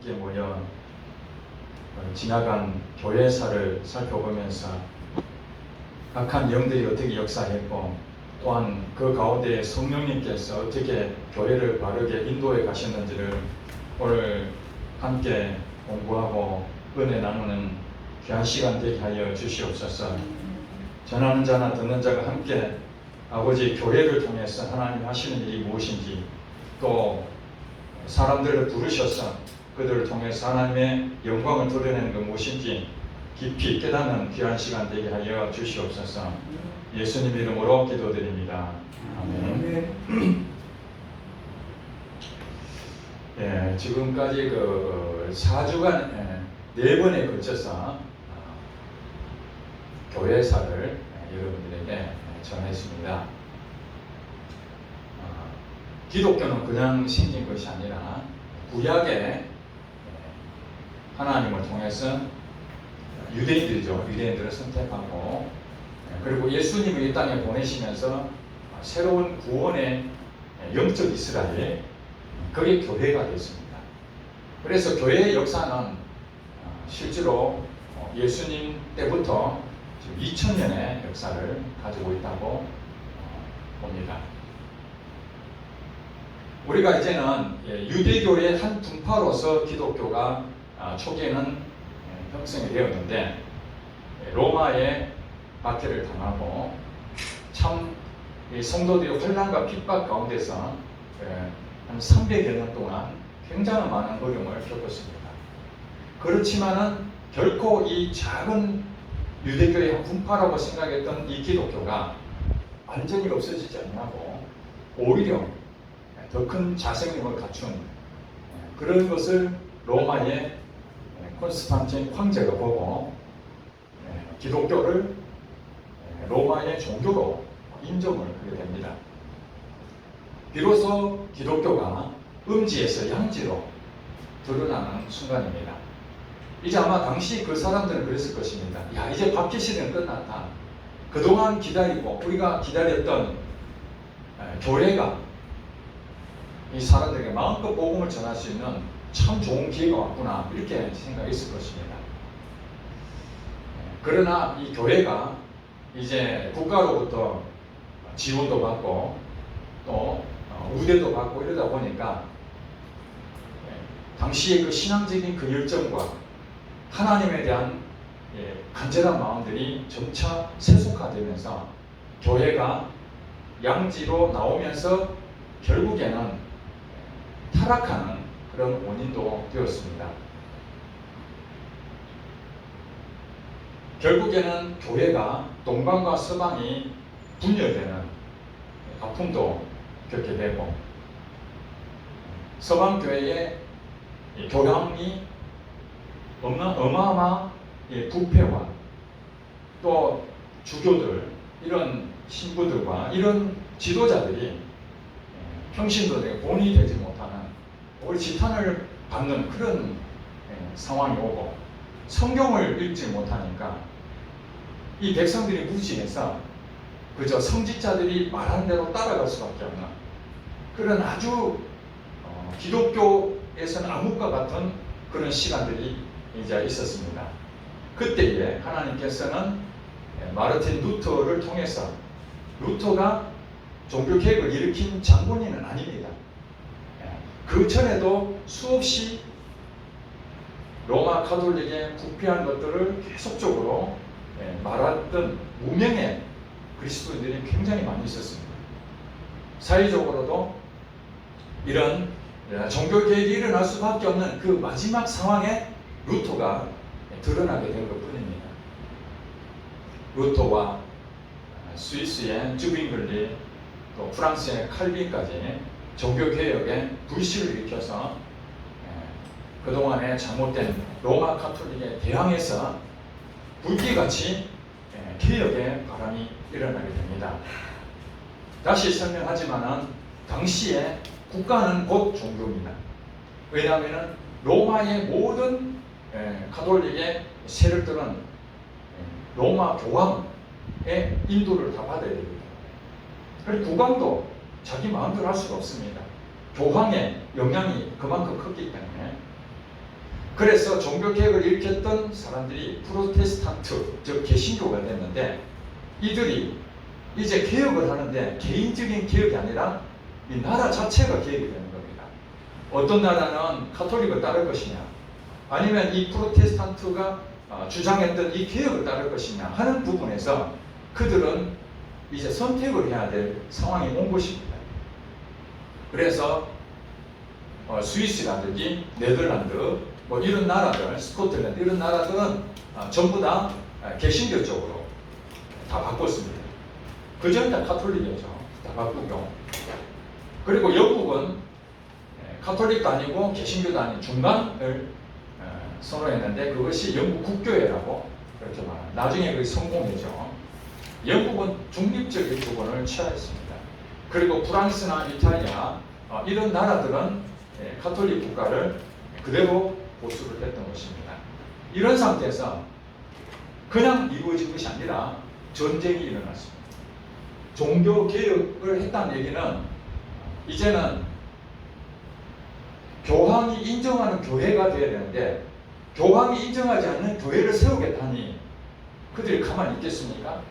함께 모여 지나간 교회사를 살펴보면서 악한 영들이 어떻게 역사했고 또한 그 가운데 성령님께서 어떻게 교회를 바르게 인도해 가셨는지를 오늘 함께 공부하고 은혜 나누는 귀한 시간 되게 하여 주시옵소서. 전하는 자나 듣는 자가 함께 아버지 교회를 통해서 하나님 하시는 일이 무엇인지 또 사람들을 부르셔서 그들을 통해서 하나님의 영광을 드러내는 것 무엇인지 깊이 깨닫는 귀한 시간 되게 하여 주시옵소서. 예수님 이름으로 기도드립니다. 아멘. 예, 지금까지 그 4주간 4번에 걸쳐서 교회사를 여러분들에게 전했습니다. 기독교는 그냥 생긴 것이 아니라 구약에 하나님을 통해서 유대인들을 선택하고 그리고 예수님을 이 땅에 보내시면서 새로운 구원의 영적 이스라엘, 그게 교회가 됐습니다. 그래서 교회의 역사는 실제로 예수님 때부터 지금 2000년의 역사를 가지고 있다고 봅니다. 우리가 이제는 유대교의 한 분파로서 기독교가 초기에는 형성이 되었는데 로마의 박해를 당하고 참 성도들이 혼란과 핍박 가운데서 한 300여 년 동안 굉장히 많은 어려움을 겪었습니다. 그렇지만은 결코 이 작은 유대교의 한 분파라고 생각했던 이 기독교가 완전히 없어지지 않냐고 오히려 더 큰 자생력을 갖춘 그런 것을 로마의 콘스탄틴 황제가 보고 기독교를 로마의 종교로 인정을 하게 됩니다. 비로소 기독교가 음지에서 양지로 드러나는 순간입니다. 이제 아마 당시 그 사람들은 그랬을 것입니다. 야, 이제 바퀴 시대는 끝났다. 그동안 기다리고 우리가 기다렸던 교회가 이 사람들에게 마음껏 복음을 전할 수 있는 참 좋은 기회가 왔구나, 이렇게 생각했을 것입니다. 그러나 이 교회가 이제 국가로부터 지원도 받고 또 우대도 받고 이러다 보니까 당시의 그 신앙적인 그 열정과 하나님에 대한 간절한 마음들이 점차 세속화되면서 교회가 양지로 나오면서 결국에는 타락하는 그런 원인도 되었습니다. 결국에는 교회가 동방과 서방이 분열되는 아픔도 겪게 되고 서방 교회의 교황이 어마어마한 부패와 또 주교들, 이런 신부들과 이런 지도자들이 평신도들에게 본이 되지 못하는 오히려 지탄을 받는 그런 상황이 오고 성경을 읽지 못하니까 이 백성들이 무지해서 그저 성직자들이 말하는 대로 따라갈 수밖에 없는 그런 아주 기독교에서는 암흑과 같은 그런 시간들이 이제 있었습니다. 그때에 하나님께서는 마르틴 루터를 통해서, 루터가 종교개혁을 일으킨 장본인은 아닙니다. 그 전에도 수없이 로마 가톨릭의 부패한 것들을 계속적으로 말했던 무명의 그리스도인들이 굉장히 많이 있었습니다. 사회적으로도 이런 종교개혁이 일어날 수밖에 없는 그 마지막 상황에 루터가 드러나게 된 것뿐입니다. 루터와 스위스의 쭈빙글리 또 프랑스의 칼빈까지 종교개혁에 불씨를 일으켜서 그동안의 잘못된 로마 가톨릭에 대항해서 불길같이 개혁의 바람이 일어나게 됩니다. 다시 설명하지만은 당시에 국가는 곧 종교입니다. 왜냐하면 로마의 모든 가톨릭의 세력들은 로마 교황의 인도를 다 받아야 됩니다. 그리고 국왕도 자기 마음대로 할 수가 없습니다. 교황의 영향이 그만큼 컸기 때문에 그래서 종교개혁을 일으켰던 사람들이 프로테스탄트, 즉 개신교가 됐는데, 이들이 이제 개혁을 하는데 개인적인 개혁이 아니라 이 나라 자체가 개혁이 되는 겁니다. 어떤 나라는 카톨릭을 따를 것이냐, 아니면 이 프로테스탄트가 주장했던 이 개혁을 따를 것이냐 하는 부분에서 그들은 이제 선택을 해야 될 상황이 온 것입니다. 그래서 스위스라든지 네덜란드, 뭐 이런 나라들, 스코틀랜드 이런 나라들은 전부 다 개신교 쪽으로 다 바꿨습니다. 그전에 다 카톨릭이었죠. 다 바꾸고. 그리고 영국은 카톨릭도 아니고 개신교도 아닌 중간을 선호했는데 그것이 영국 국교회라고 그렇게 말합니다. 나중에 그게 성공했죠. 영국은 중립적인 부분을 취하했습니다. 그리고 프랑스나 이탈리아 이런 나라들은 카톨릭 국가를 그대로 보수를 했던 것입니다. 이런 상태에서 그냥 이루어진 것이 아니라 전쟁이 일어났습니다. 종교 개혁을 했다는 얘기는 이제는 교황이 인정하는 교회가 되어야 되는데 교황이 인정하지 않는 교회를 세우겠다니 그들이 가만히 있겠습니까?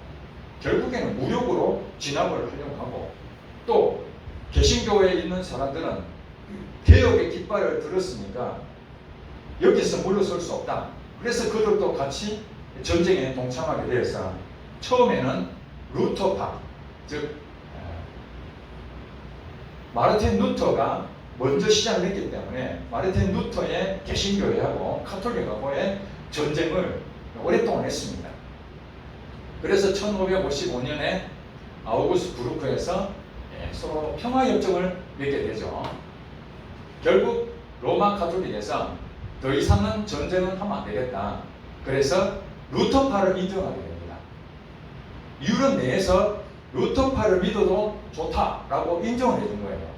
결국에는 무력으로 진압을 하려고 하고, 또 개신교에 있는 사람들은 개혁의 깃발을 들었으니까 여기서 물러설 수 없다. 그래서 그들도 같이 전쟁에 동참하게 되어서 처음에는 루터파, 즉 마르틴 루터가 먼저 시작을 했기 때문에 마르틴 루터의 개신교회하고 카톨릭하고의 전쟁을 오랫동안 했습니다. 그래서 1555년에 아우구스트 부르크에서 서로 평화협정을 맺게 되죠. 결국 로마 카톨릭에서 더 이상은 전쟁은 하면 안 되겠다. 그래서 루터파를 인정하게 됩니다. 유럽 내에서 루터파를 믿어도 좋다라고 인정을 해준 거예요.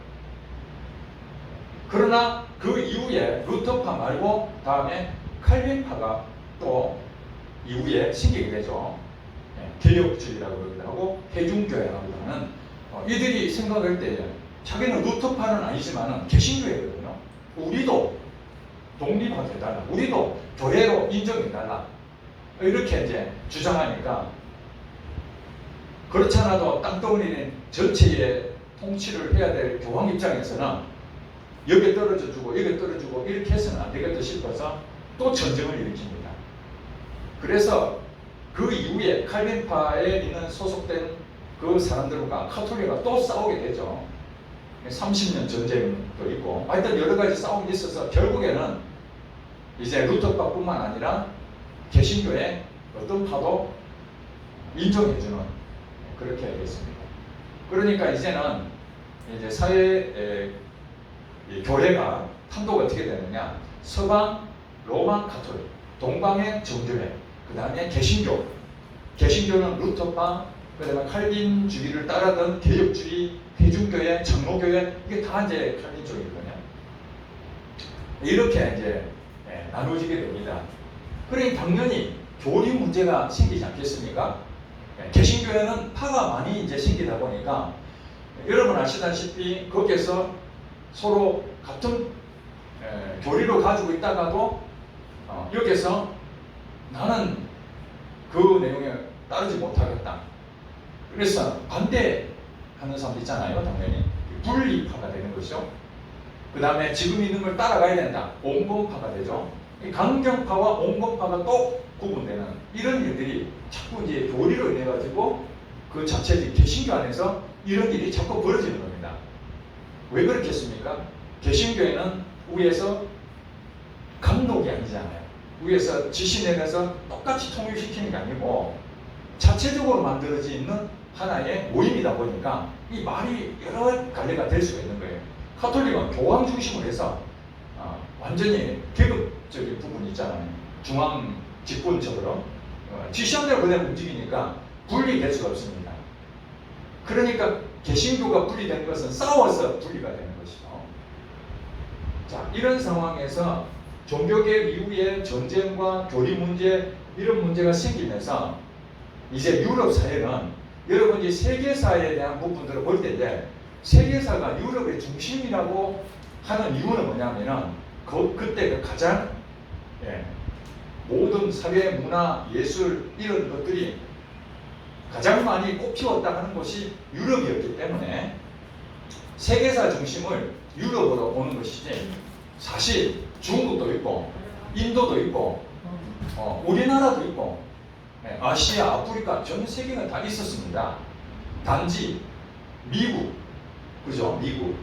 그러나 그 이후에 루터파 말고 다음에 칼빈파가 또 이후에 생기게 되죠. 개혁주의라고 그러기도 하고 대중교회라고 하는 이들이 생각할 때 자기는 루터파는 아니지만 개신교회거든요. 우리도 독립화해달라, 우리도 교회로 인정해달라, 이렇게 이제 주장하니까, 그렇지 않아도 땅덩어리는 전체의 통치를 해야 될 교황 입장에서는 여기 떨어져 주고 여기 떨어져 주고 이렇게 해서는 안 되겠다 싶어서 또 전쟁을 일으킵니다. 그래서 그 이후에 칼빈파에 있는 소속된 그 사람들과 카톨릭과 또 싸우게 되죠. 30년 전쟁도 있고 하여튼 여러 가지 싸움이 있어서 결국에는 이제 루터파뿐만 아니라 개신교의 어떤 파도 인정해주는, 그렇게 하겠습니다. 그러니까 이제는 이제 사회 교회가 탄도가 어떻게 되느냐, 서방 로마 카톨릭, 동방의 정교회, 그 다음에 개신교, 개신교는 루터파, 그 다음에 칼빈주의를 따르던 개혁주의, 대중교회, 장로교회, 이게 다 이제 칼빈 쪽이거든요. 이렇게 이제 나누어지게 됩니다. 그러니 당연히 교리 문제가 생기지 않겠습니까? 개신교회는 파가 많이 이제 생기다 보니까 여러분 아시다시피 거기에서 서로 같은 교리를 가지고 있다가도 여기서 나는 그 내용에 따르지 못하겠다. 그래서 반대하는 사람도 있잖아요. 당연히 분리파가 되는 것이죠. 그 다음에 지금 있는 걸 따라가야 된다. 온건파가 되죠. 강경파와 온건파가 또 구분되는 이런 일들이 자꾸 이제 교리로 인해 가지고 그 자체 개신교 안에서 이런 일이 자꾸 벌어지는 겁니다. 왜 그렇겠습니까? 개신교회는 위에서 감독이 아니잖아요. 위에서 지시 내려서 똑같이 통일시키는 게 아니고 자체적으로 만들어져 있는 하나의 모임이다 보니까 이 말이 여러 갈래가 될 수가 있는 거예요. 카톨릭은 교황 중심으로 해서 완전히 계급적인 부분이 있잖아요. 중앙 집권적으로 지시한 대로 그냥 움직이니까 분리될 수가 없습니다. 그러니까 개신교가 분리된 것은 싸워서 분리가 되는 것이죠. 자, 이런 상황에서 종교개혁 이후에 전쟁과 교리 문제, 이런 문제가 생기면서 이제 유럽 사회는 여러분이 세계사에 대한 부분들을 볼 텐데, 세계사가 유럽의 중심이라고 하는 이유는 뭐냐면은 그때 가장 예, 모든 사회, 문화, 예술 이런 것들이 가장 많이 꽃피웠다 하는 곳이 유럽이었기 때문에 세계사 중심을 유럽으로 보는 것이지, 사실 중국도 있고 인도도 있고 우리나라도 있고 아시아, 아프리카 전 세계가 다 있었습니다. 단지 미국, 그죠? 미국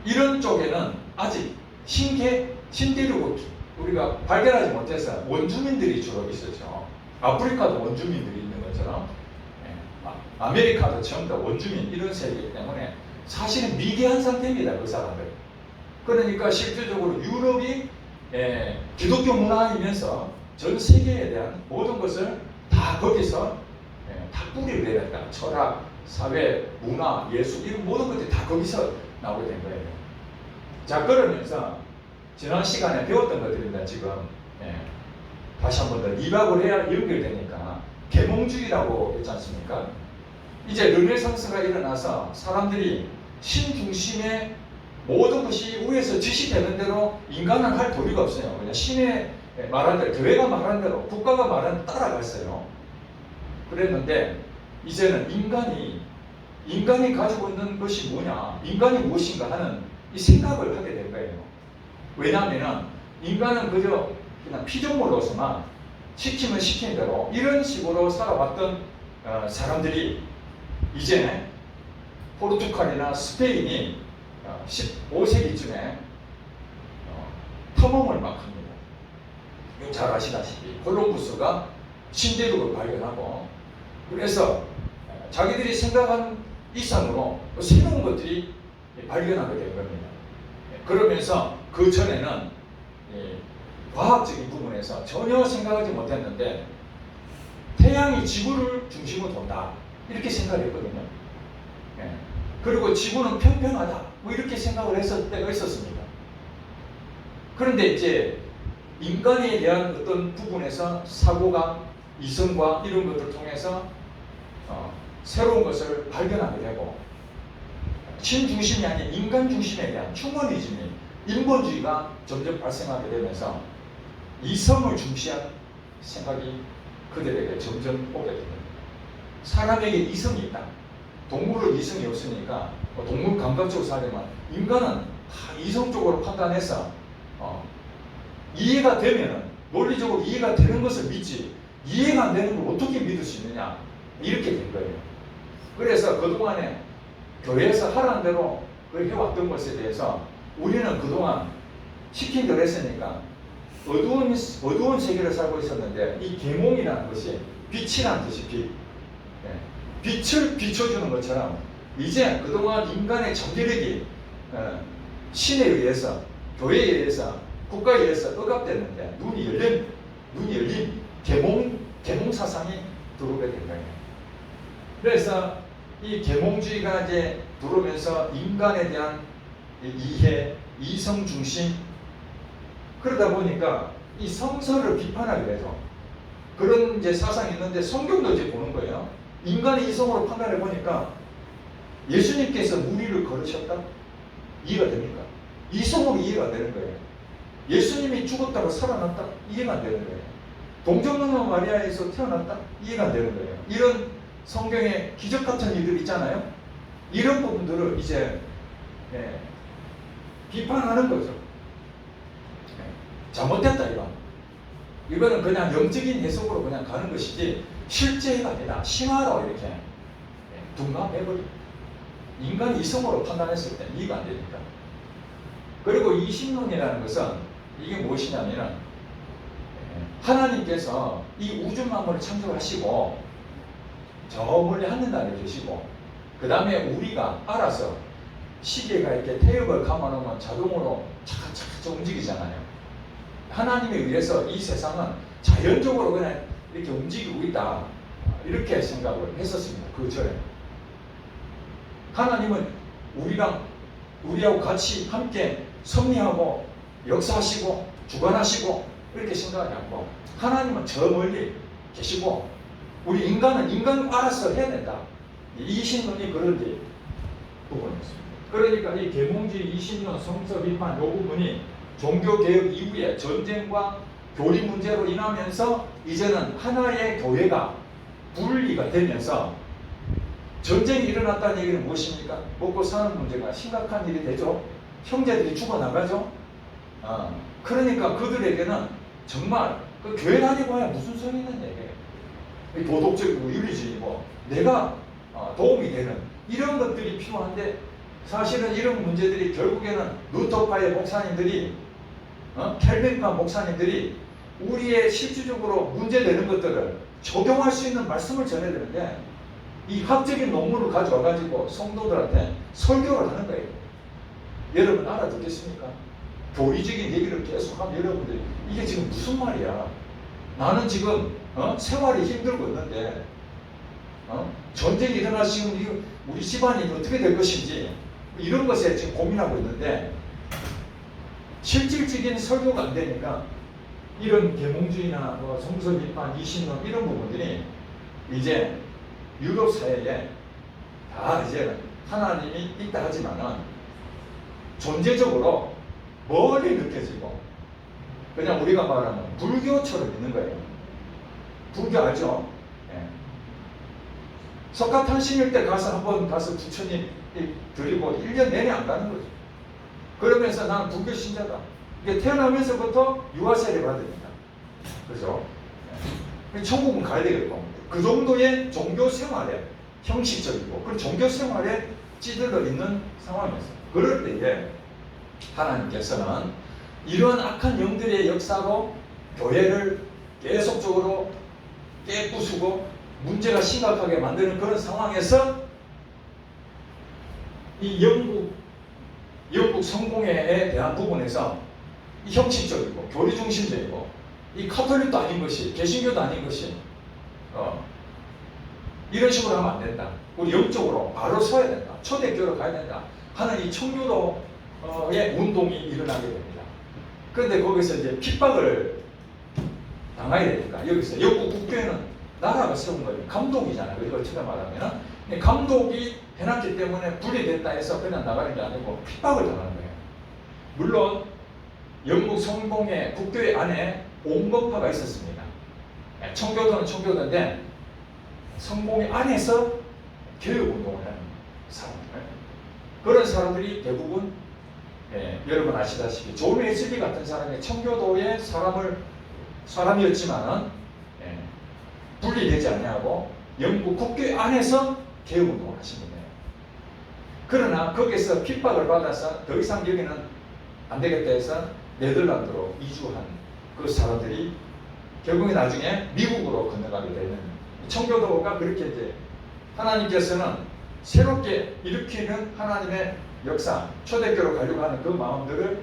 이런 쪽에는 아직 신대륙을 우리가 발견하지 못해서 원주민들이 주로 있었죠. 아프리카도 원주민들이 있는 것처럼 아메리카도 전부 다 원주민 이런 세계이기 때문에 사실은 미개한 상태입니다. 그 사람들. 그러니까 실질적으로 유럽이 기독교 문화이면서 전 세계에 대한 모든 것을 다 거기서 다 뿌리를 내렸다. 철학, 사회, 문화, 예술 이런 모든 것들이 다 거기서 나오게 된 거예요. 자, 그러면서 지난 시간에 배웠던 것들입니다. 지금 다시 한 번 더 리박을 해야 연결되니까 계몽주의라고 했지 않습니까? 이제 르네상스가 일어나서 사람들이 신 중심의 모든 것이 위에서 지시되는 대로 인간은 할 도리가 없어요. 그냥 신의 말한 대로, 교회가 말한 대로, 국가가 말한 대로 따라갔어요. 그랬는데 이제는 인간이 가지고 있는 것이 뭐냐, 인간이 무엇인가 하는 이 생각을 하게 된 거예요. 왜냐하면 인간은 그저 그냥 피조물로서만 시키면 시킨 대로 이런 식으로 살아왔던 사람들이 이제 포르투갈이나 스페인이 15세기쯤에 탐험을 막 합니다. 잘 아시다시피 콜럼부스가 신대륙을 발견하고, 그래서 자기들이 생각한 이상으로 새로운 것들이 발견하게 된 겁니다. 그러면서 그 전에는 과학적인 부분에서 전혀 생각하지 못했는데 태양이 지구를 중심으로 돈다 이렇게 생각을 했거든요. 그리고 지구는 평평하다 뭐 이렇게 생각을 했을 때가 있었습니다. 그런데 이제 인간에 대한 어떤 부분에서 사고가, 이성과 이런 것들을 통해서 새로운 것을 발견하게 되고, 신 중심이 아닌 인간 중심에 대한 휴머니즘이, 인본주의가 점점 발생하게 되면서 이성을 중시한 생각이 그들에게 점점 오게 됩니다. 사람에게 이성이 있다. 동물은 이성이 없으니까 동물 감각적으로 살려면 인간은 다 이성적으로 판단해서 이해가 되면은 논리적으로 이해가 되는 것을 믿지, 이해가 안 되는 걸 어떻게 믿을 수 있느냐 이렇게 된 거예요. 그래서 그동안에 교회에서 하라는 대로 해왔던 것에 대해서 우리는 그동안 시킨 대로 했으니까 어두운 세계를 살고 있었는데, 이 계몽이라는 것이 빛이라는 뜻이 빛을 비춰주는 것처럼 이제 그동안 인간의 잠재력이 신에 의해서, 교회에 의해서, 국가에 의해서 억압됐는데 눈이 열린 계몽 사상이 들어오게 된 거예요. 그래서 이 계몽주의가 이제 들어오면서 인간에 대한 이해, 이성 중심, 그러다 보니까 이 성서를 비판하게 돼서 그런 이제 사상이 있는데, 성경도 이제 보는 거예요. 인간의 이성으로 판단해 보니까 예수님께서 무리를 걸으셨다? 이해가 됩니까? 이성으로 이해가 안 되는 거예요. 예수님이 죽었다가 살아났다? 이해가 안 되는 거예요. 동정녀 마리아에서 태어났다? 이해가 안 되는 거예요. 이런 성경의 기적 같은 일들 있잖아요. 이런 부분들을 이제 비판하는 거죠. 잘못됐다 이거는 그냥 영적인 해석으로 그냥 가는 것이지 실제가 아니라 신화로 이렇게 둔갑해버립니다. 인간이 이성으로 판단했을 때 이해가 안 되니까. 그리고 이 신론이라는 것은 이게 무엇이냐면 하나님께서 이 우주 만물을 창조하시고 저 멀리 하늘나라에 계시고, 그 다음에 우리가 알아서 시계가 이렇게 태엽을 감아놓으면 자동으로 차차차 움직이잖아요. 하나님에 의해서 이 세상은 자연적으로 그냥 이렇게 움직이고 있다, 이렇게 생각을 했었습니다. 그 전에 하나님은 우리하고 같이 함께 섭리하고 역사하시고 주관하시고 이렇게 생각하지 않고, 하나님은 저 멀리 계시고 우리 인간은 인간 알아서 해야 된다. 이 신론이 그런 부분이었습니다. 그러니까 이 계몽주의, 이신론, 성서 비판 이 부분이 종교개혁 이후에 전쟁과 교리 문제로 인하면서 이제는 하나의 교회가 분리가 되면서 전쟁이 일어났다는 얘기는 무엇입니까? 먹고 사는 문제가 심각한 일이 되죠. 형제들이 죽어나가죠. 그러니까 그들에게는 정말 그 교회 다니고 해야 무슨 소리 있는 얘기예요. 도덕적이고 윤리적이고 내가 도움이 되는 이런 것들이 필요한데 사실은 이런 문제들이 결국에는 루터파의 목사님들이 켈빈파 목사님들이 우리의 실질적으로 문제되는 것들을 적용할 수 있는 말씀을 전해야 되는데 이 학적인 논문을 가져와 가지고 성도들한테 설교를 하는 거예요. 여러분 알아듣겠습니까? 교리적인 얘기를 계속하면 여러분들이 이게 지금 무슨 말이야? 나는 지금 생활이 힘들고 있는데 전쟁이 일어나 지금 우리 집안이 어떻게 될 것인지 이런 것에 지금 고민하고 있는데 실질적인 설교가 안 되니까 이런 계몽주의나 성서 비판, 이신론 이런 부분들이 이제 유럽 사회에 다 이제 하나님이 있다 하지만은 존재적으로 멀리 느껴지고 그냥 우리가 말하는 불교처럼 있는 거예요. 불교 알죠? 예. 석가탄신일 때 가서 한번 가서 부처님 드리고 1년 내내 안 가는 거죠. 그러면서 나는 불교 신자다. 이게 태어나면서부터 유아세례 받으니까. 그죠? 예. 천국은 가야 되겠고. 그 정도의 종교 생활에 형식적이고 그 종교 생활에 찌들어 있는 상황이었어요. 그럴 때에 하나님께서는 이러한 악한 영들의 역사로 교회를 계속적으로 깨부수고 문제가 심각하게 만드는 그런 상황에서 이 영국 성공회에 대한 부분에서 이 형식적이고 교리 중심적이고 이 카톨릭도 아닌 것이 개신교도 아닌 것이 이런 식으로 하면 안 된다. 우리 영적으로 바로 서야 된다. 초대교로 가야 된다. 하는 이 청교도의 운동이 일어나게 됩니다. 그런데 거기서 이제 핍박을 당해야 되니까 여기서 영국 국교회는 나라가 세운 거예요. 감독이잖아요. 이걸 처음 말하면 감독이 해놨기 때문에 분리됐다 해서 그냥 나가는 게 아니고 핍박을 당하는 거예요. 물론 영국 성공회 국교회 안에 온건파가 있었습니다. 청교도는 청교도인데 성공회 안에서 개혁운동을 하는 사람들, 그런 사람들이 대부분 여러분 아시다시피 존 웨슬리 같은 사람이 청교도의 사람이었지만은 분리되지 않냐고 영국 국교회 안에서 개혁운동을 하신 거예요. 그러나 거기서 핍박을 받아서 더 이상 여기는 안 되겠다 해서 네덜란드로 이주한 그 사람들이 결국에 나중에 미국으로 건너가게 되는 청교도가 그렇게 이제 하나님께서는 새롭게 일으키는 하나님의 역사, 초대교로 가려고 하는 그 마음들을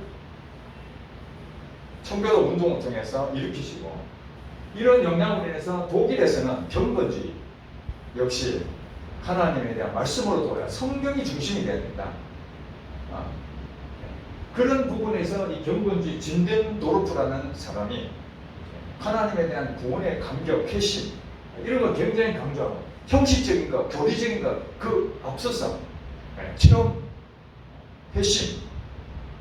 청교도 운동을 통해서 일으키시고 이런 영향으로 인해서 독일에서는 경건주의 역시 하나님에 대한 말씀으로 돌아야 성경이 중심이 되어야 된다. 그런 부분에서 이 경건주의 진덴도르프라는 사람이 하나님에 대한 구원의 감격, 회심 이런 거 굉장히 강조하고 형식적인 것, 교리적인 것 그 앞서서 체험, 회심,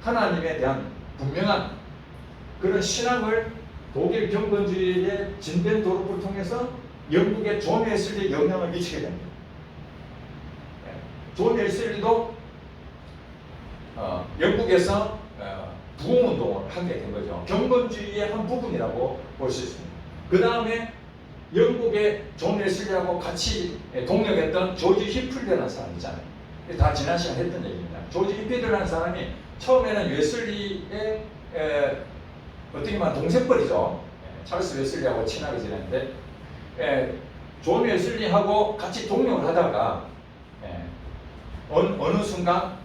하나님에 대한 분명한 그런 신앙을 독일 경건주의의 진덴도르프를 통해서 영국의 존 웨슬리에 영향을 미치게 됩니다. 존 웨슬리도 영국에서 부흥운동을 하게 된 거죠. 경건주의의 한 부분이라고 볼 수 있습니다. 그 다음에 영국의 존 웨슬리하고 같이 동력했던 조지 히필드라는 사람 있잖아요. 다 지난 시간에 했던 얘기입니다. 조지 히필드라는 사람이 처음에는 웨슬리의 어떻게 보면 동생뻘이죠. 찰스 웨슬리하고 친하게 지냈는데 존 웨슬리하고 같이 동력을 하다가 어느 순간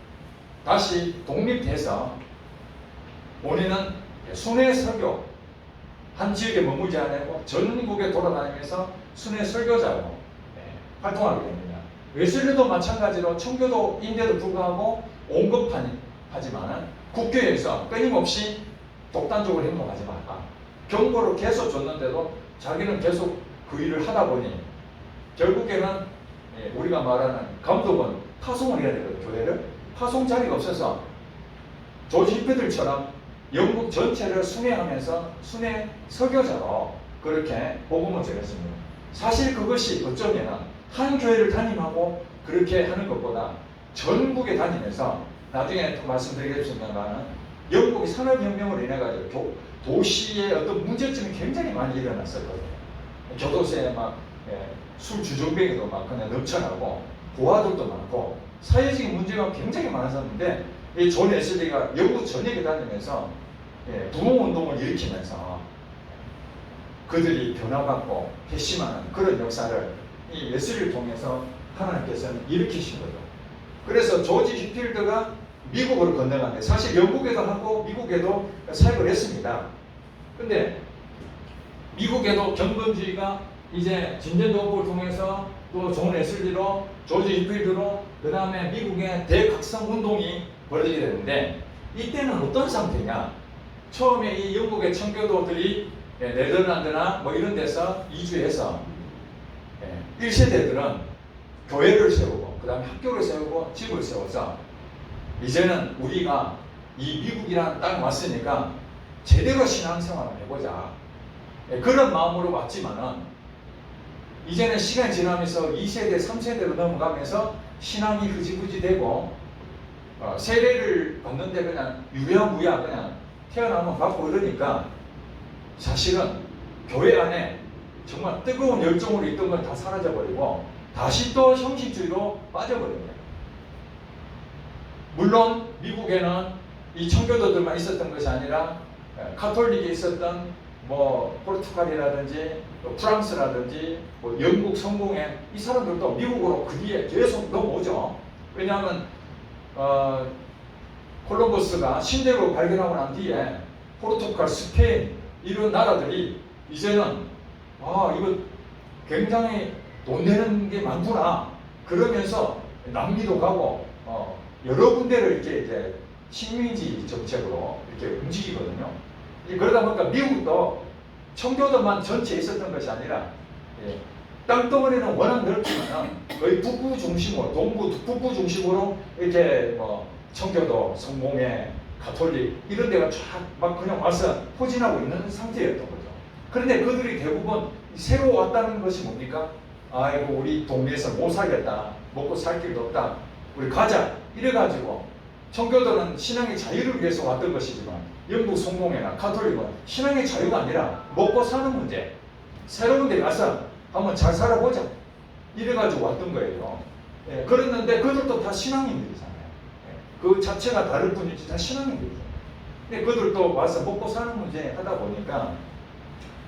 다시 독립해서 본인은 순회 설교 한 지역에 머물지 않고 전국에 돌아다니면서 순회 설교자로 활동하게 됩니다. 웨슬리도 마찬가지로 청교도인데도 불구하고 온건파지만 국교에서 끊임없이 독단적으로 행동하지 말라. 경고를 계속 줬는데도 자기는 계속 그 일을 하다 보니 결국에는 우리가 말하는 감독은 파송을 해야 되거든요. 교회를 파송 자리가 없어서 조지 히피들처럼 영국 전체를 순회하면서 순회 설교자로 그렇게 복음을 전했습니다. 사실 그것이 어쩌면 한 교회를 담임하고 그렇게 하는 것보다 전국에 다니면서 나중에 또 말씀드리겠습니다만 영국이 산업혁명으로 인해 가지고 도시의 어떤 문제점이 굉장히 많이 일어났었거든요. 교도소에 막 술 주정뱅이도 막 그냥 넘쳐나고 고아들도 많고 사회적인 문제가 굉장히 많았었는데 이 존 웨슬리가 영국 전역에 다니면서 부흥운동을 일으키면서 그들이 변화받고 회심하는 그런 역사를 이 웨슬리를 통해서 하나님께서는 일으키신 거죠. 그래서 조지 휘필드가 미국으로 건너갔는데 사실 영국에도 하고 미국에도 사역을 했습니다. 근데 미국에도 경건주의가 이제 진전도업을 통해서 또 존 웨슬리로 조지 휘필드로 그 다음에 미국의 대각성 운동이 벌어지게 되는데 이때는 어떤 상태냐? 처음에 이 영국의 청교도들이 네덜란드나 뭐 이런 데서 이주해서 1세대들은 교회를 세우고 그 다음에 학교를 세우고 집을 세워서 이제는 우리가 이 미국이라는 땅에 왔으니까 제대로 신앙생활을 해보자. 그런 마음으로 왔지만은 이제는 시간이 지나면서 2세대, 3세대로 넘어가면서 신앙이 흐지부지 되고 세례를 받는데 그냥 유야무야 그냥 태어나면 받고 이러니까 사실은 교회 안에 정말 뜨거운 열정으로 있던 건 다 사라져버리고 다시 또 형식주의로 빠져버립니다. 물론 미국에는 이 청교도들만 있었던 것이 아니라 카톨릭이 있었던 뭐 포르투갈이라든지 프랑스라든지 뭐 영국 성공회 이 사람들도 미국으로 그 뒤에 계속 넘어오죠. 왜냐하면 콜럼버스가 신대륙을 발견하고 난 뒤에 포르투갈, 스페인 이런 나라들이 이제는 이거 굉장히 돈 되는 게 많구나 그러면서 남미도 가고 여러 군데를 이렇게 이제 식민지 정책으로 이렇게 움직이거든요. 그러다 보니까 미국도 청교도만 전체에 있었던 것이 아니라 땅덩어리는 워낙 넓지만 거의 북부 중심으로 북부 중심으로 이렇게 뭐 청교도, 성공회, 가톨릭 이런 데가 쫙 막 그냥 와서 포진하고 있는 상태였던 거죠. 그런데 그들이 대부분 새로 왔다는 것이 뭡니까? 아이고 우리 동네에서 못 살겠다. 먹고 살 길도 없다. 우리 가자. 이래가지고 청교도는 신앙의 자유를 위해서 왔던 것이지만 영국 성공회나 가톨릭은 신앙의 자유가 아니라 먹고 사는 문제. 새로운 데 가서 한번 잘 살아보자. 이래가지고 왔던 거예요. 그랬는데 그들도 다 신앙인들이잖아요. 그 자체가 다를 뿐이지 다 신앙인들이죠. 근데 그들도 와서 먹고 사는 문제 하다 보니까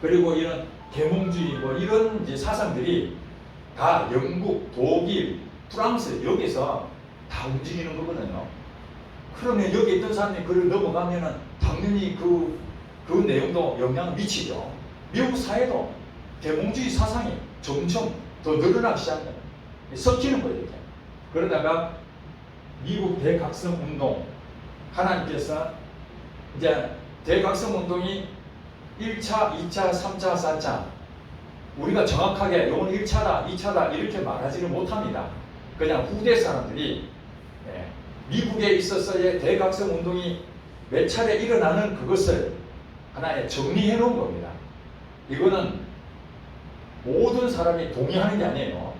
그리고 이런 계몽주의 뭐 이런 이제 사상들이 다 영국, 독일, 프랑스 여기서 다 움직이는 거거든요. 그러면 여기 있던 사람이 그를 넘어가면은 당연히 그 내용도 영향을 미치죠. 미국 사회도 계몽주의 사상이 점점 더 늘어나기 시작합니다. 섞이는 거예요, 이렇게. 그러다가 미국 대각성 운동, 하나님께서 이제 대각성 운동이 1차, 2차, 3차, 4차 우리가 정확하게 이건 1차다, 2차다 이렇게 말하지를 못합니다. 그냥 후대 사람들이 미국에 있어서의 대각성 운동이 몇 차례 일어나는 그것을 하나의 정리해 놓은 겁니다. 이거는 모든 사람이 동의하는 게 아니에요.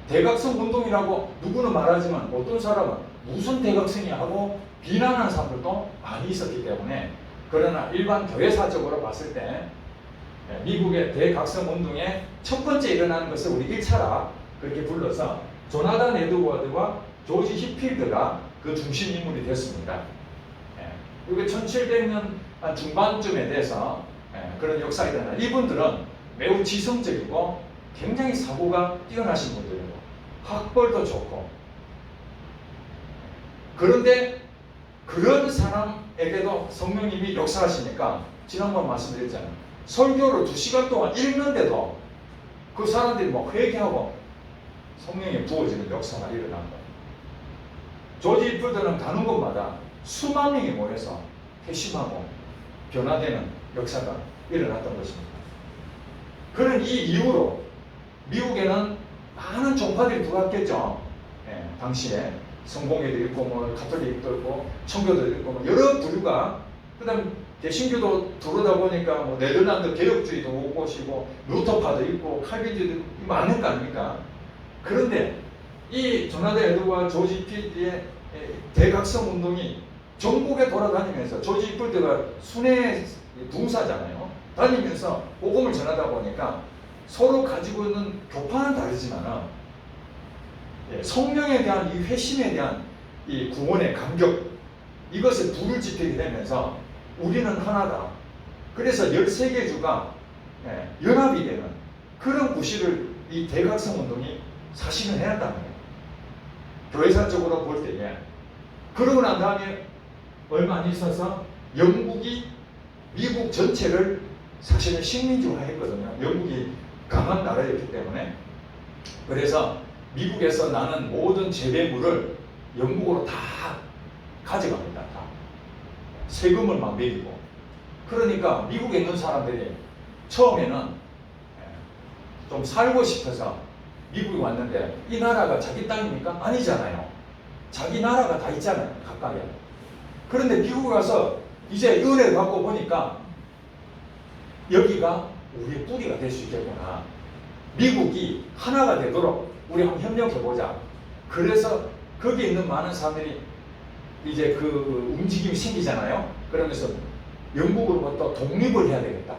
대각성 운동이라고 누구는 말하지만 어떤 사람은 무슨 대각성이야 하고 비난하는 사람들도 많이 있었기 때문에 그러나 일반 교회사적으로 봤을 때 미국의 대각성 운동의 첫 번째 일어나는 것을 우리 1차라 그렇게 불러서 조나단 에드워드와 조지 히필드가 그 중심 인물이 됐습니다. 이게 1700년 중반쯤에 대해서 그런 역사가 일어나 이분들은 매우 지성적이고 굉장히 사고가 뛰어나신 분들이고 학벌도 좋고 그런데 그런 사람에게도 성령님이 역사하시니까 지난번 말씀드렸잖아요. 설교를 2시간 동안 읽는데도 그 사람들이 막 회개하고 성령이 부어지는 역사가 일어난다. 조지 히필드는 가는 곳마다 수만 명이 모여서 회심하고 변화되는 역사가 일어났던 것입니다. 그런 이 이후로 미국에는 많은 종파들이 들어왔겠죠. 당시에 성공회도 있고 뭐 가톨릭도 있고 청교도도 있고 뭐 여러 부류가 그다음에 개신교도 들어오다 보니까 뭐 네덜란드 개혁주의도 못 보시고 루터파도 있고 칼빈주의도 많은 거 아닙니까? 그런데 이 조나단 에드워드 조지 필드의 대각성 운동이 전국에 돌아다니면서 조지 필드가 순회 붕사잖아요. 다니면서 복음을 전하다 보니까 서로 가지고 있는 교파는 다르지만 성령에 대한 이 회심에 대한 이 구원의 감격, 이것에 불을 지피게 되면서 우리는 하나다. 그래서 13개 주가 연합이 되는 그런 구실을 이 대각성 운동이 사실은 해놨다는 거예요. 교회사적으로 볼 때에. 그러고 난 다음에 얼마 안 있어서 영국이 미국 전체를 사실은 식민지화 했거든요. 영국이 강한 나라였기 때문에. 그래서 미국에서 나는 모든 재배물을 영국으로 다 가져갑니다. 다. 세금을 막 매기고. 그러니까 미국에 있는 사람들이 처음에는 좀 살고 싶어서 미국에 왔는데 이 나라가 자기 땅입니까? 아니잖아요. 자기 나라가 다 있잖아요. 각각에. 그런데 미국에 와서 이제 은혜를 받고 보니까 여기가 우리의 뿌리가 될 수 있겠구나. 미국이 하나가 되도록 우리 한번 협력해보자. 그래서 거기에 있는 많은 사람들이 이제 그 움직임이 생기잖아요. 그러면서 영국으로부터 독립을 해야 되겠다.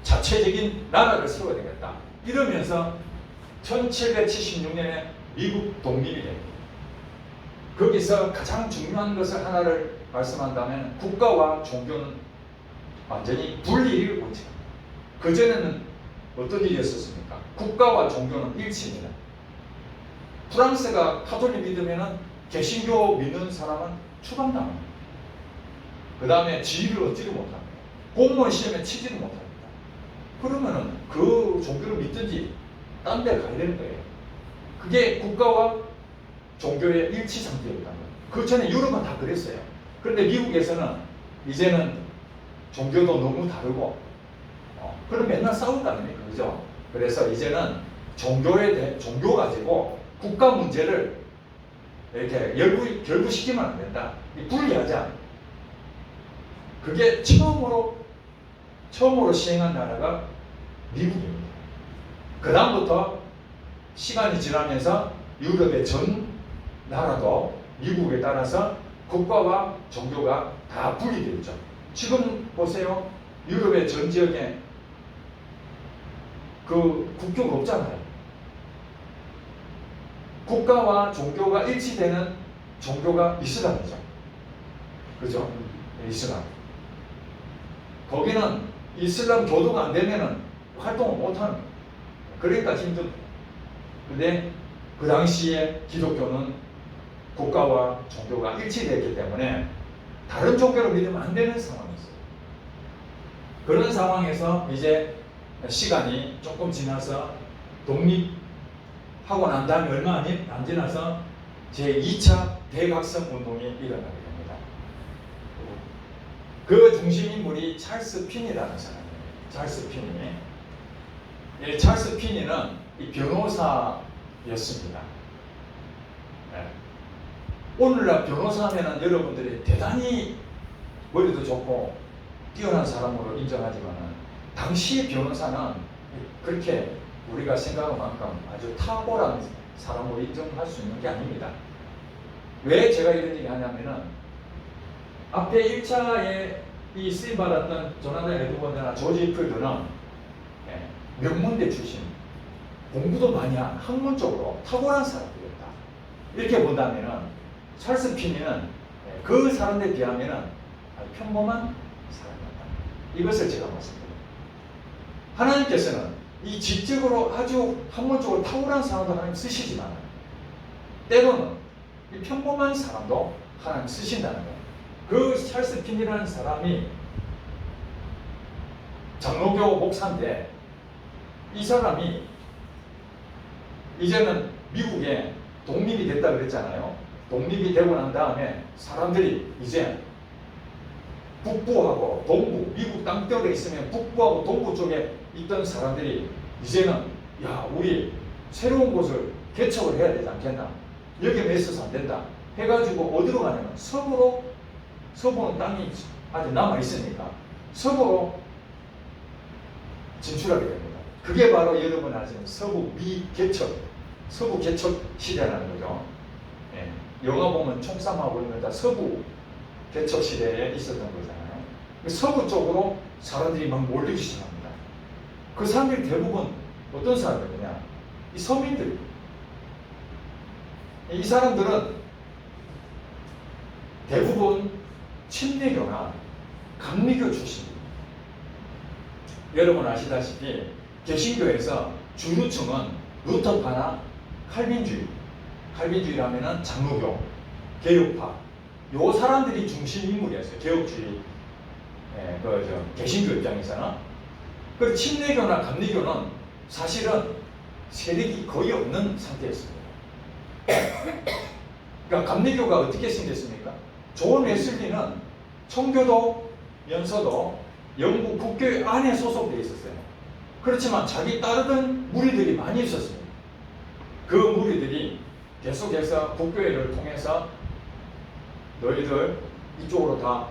자체적인 나라를 세워야 되겠다. 이러면서 1776년에 미국 독립이 됩니다. 거기서 가장 중요한 것을 하나를 말씀한다면 국가와 종교는 완전히 분리를 원칙합니다. 그전에는 어떤 일이었었습니까? 국가와 종교는 일치입니다. 프랑스가 카톨릭 믿으면 개신교 믿는 사람은 추방당합니다. 그 다음에 지위를 얻지를 못합니다. 공무원 시험에 치지를 못합니다. 그러면은 그 종교를 믿든지 딴 데 가야 되는 거예요. 그게 국가와 종교의 일치 상태였다는 거예요. 그 전에 유럽은 다 그랬어요. 그런데 미국에서는 이제는 종교도 너무 다르고 그럼 맨날 싸울 거 아닙니까? 그죠? 그래서 이제는 종교 가지고 국가 문제를 이렇게 결부시키면 안 된다. 분리하자. 그게 처음으로 시행한 나라가 미국입니다. 그 다음부터 시간이 지나면서 유럽의 전 나라도 미국에 따라서 국가와 종교가 다 분리되었죠. 지금 보세요. 유럽의 전 지역에 그 국교가 없잖아요. 국가와 종교가 일치되는 종교가 이슬람이죠. 그죠? 이슬람. 거기는 이슬람 교도가 안 되면은 활동을 못하는. 그러니까 힘든. 근데 그 당시에 기독교는 국가와 종교가 일치되었기 때문에 다른 종교를 믿으면 안 되는 상황이었어요. 그런 상황에서 이제 시간이 조금 지나서 독립하고 난 다음에 얼마 안 지나서 제2차 대각성 운동이 일어나게 됩니다. 그 중심인물이 찰스 피니라는 사람이에요. 찰스 피니. 찰스 피니는 이 변호사였습니다. 네. 오늘날 변호사하면 여러분들이 대단히 머리도 좋고 뛰어난 사람으로 인정하지만 당시의 변호사는 그렇게 우리가 생각한 만큼 아주 탁월한 사람으로 인정할 수 있는 게 아닙니다. 왜 제가 이런 얘기 하냐면은 앞에 1차에 이 쓰임받았던 조나단 에드워드나 조지 필드는 명문대 출신, 공부도 많이 한 학문적으로 탁월한 사람들이었다. 이렇게 본다면은 찰스 피니는 그 사람들에 비하면은 아주 평범한 사람이었다. 이것을 제가 말씀드립니다. 하나님께서는 이 지적으로 아주 학문적으로 탁월한 사람도 하나님 쓰시지만 때로는 이 평범한 사람도 하나님 쓰신다는 거예요. 그 찰스 핀이라는 사람이 장로교 목사인데 이 사람이 이제는 미국에 독립이 됐다 그랬잖아요. 독립이 되고 난 다음에 사람들이 이제 북부하고 동부, 미국 땅덩어리에 있으면 북부하고 동부 쪽에 있던 사람들이 이제는 야, 우리 새로운 곳을 개척을 해야 되지 않겠나? 여기에 있어서 안 된다. 해가지고 어디로 가냐면 서부는 땅이 아직 남아 있으니까 서부로 진출하게 됩니다. 그게 바로 여러분 아시는 서부 미개척, 서부 개척 시대라는 거죠. 예. 영화 보면 총싸움하고 있는 다 서부 개척 시대에 있었던 거잖아요. 서부 쪽으로 사람들이 막 몰리기 시작합니다. 그 사람들이 대부분 어떤 사람들이냐? 이 서민들. 이 사람들은 대부분 침례교나 감리교 출신입니다. 여러분 아시다시피 개신교에서 주류층은 루터파나 칼빈주의, 칼빈주의라면은 장로교, 개혁파, 요 사람들이 중심 인물이었어요. 개혁주의, 개신교 입장에서는. 그리고 침례교나 감리교는 사실은 세력이 거의 없는 상태였습니다. 그러니까 감리교가 어떻게 생겼습니까? 존 웨슬리는 청교도면서도 영국 국교회 안에 소속되어 있었어요. 그렇지만 자기 따르던 무리들이 많이 있었습니다. 그 무리들이 계속해서 국교회를 통해서 너희들 이쪽으로 다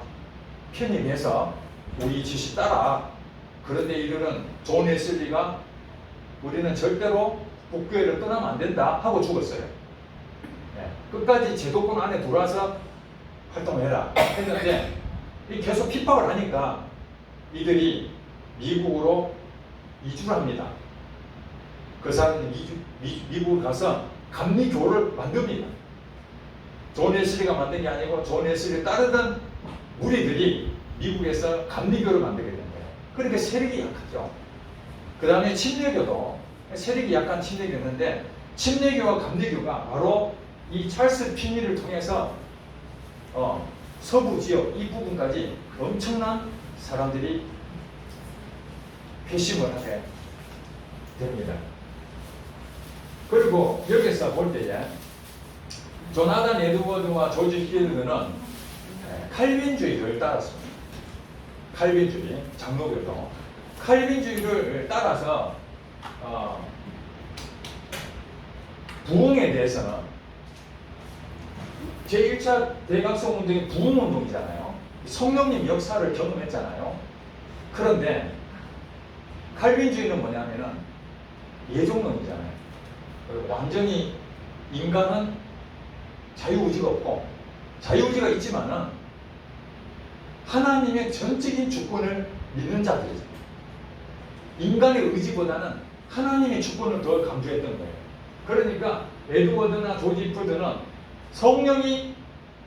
편입해서 우리 지시 따라. 그런데 이들은 존 웨슬리가 우리는 절대로 국교회를 떠나면 안 된다 하고 죽었어요. 네. 끝까지 제도권 안에 들어와서 활동해라 했는데 계속 핍박을 하니까 이들이 미국으로 이주를 합니다. 그 사람들이 미국을 가서 감리교를 만듭니다. 존 웨슬리가 만든 게 아니고 존 웨슬리를 따르던 무리들이 미국에서 감리교를 만들게 된 거예요. 그러니까 세력이 약하죠. 그 다음에 침례교도 세력이 약한 침례교였는데 침례교와 감리교가 바로 이 찰스 피니를 통해서 서부 지역 이 부분까지 엄청난 사람들이 회심을 하게 됩니다. 그리고 여기서 볼 때에 조나단 에드워드와 조지 힐드는 칼빈주의를 따랐습니다. 칼빈주의, 장로교도 칼빈주의를 따라서 부흥에 대해서는 제1차 대각성 운동이 부흥운동이잖아요. 성령님 역사를 경험했잖아요. 그런데 칼빈주의는 뭐냐면은 예종론이잖아요. 완전히 인간은 자유의지가 없고 자유의지가 있지만은 하나님의 전적인 주권을 믿는 자들이잖아요. 인간의 의지보다는 하나님의 주권을 더 강조했던 거예요. 그러니까 에드워드나 조지 푸드는 성령이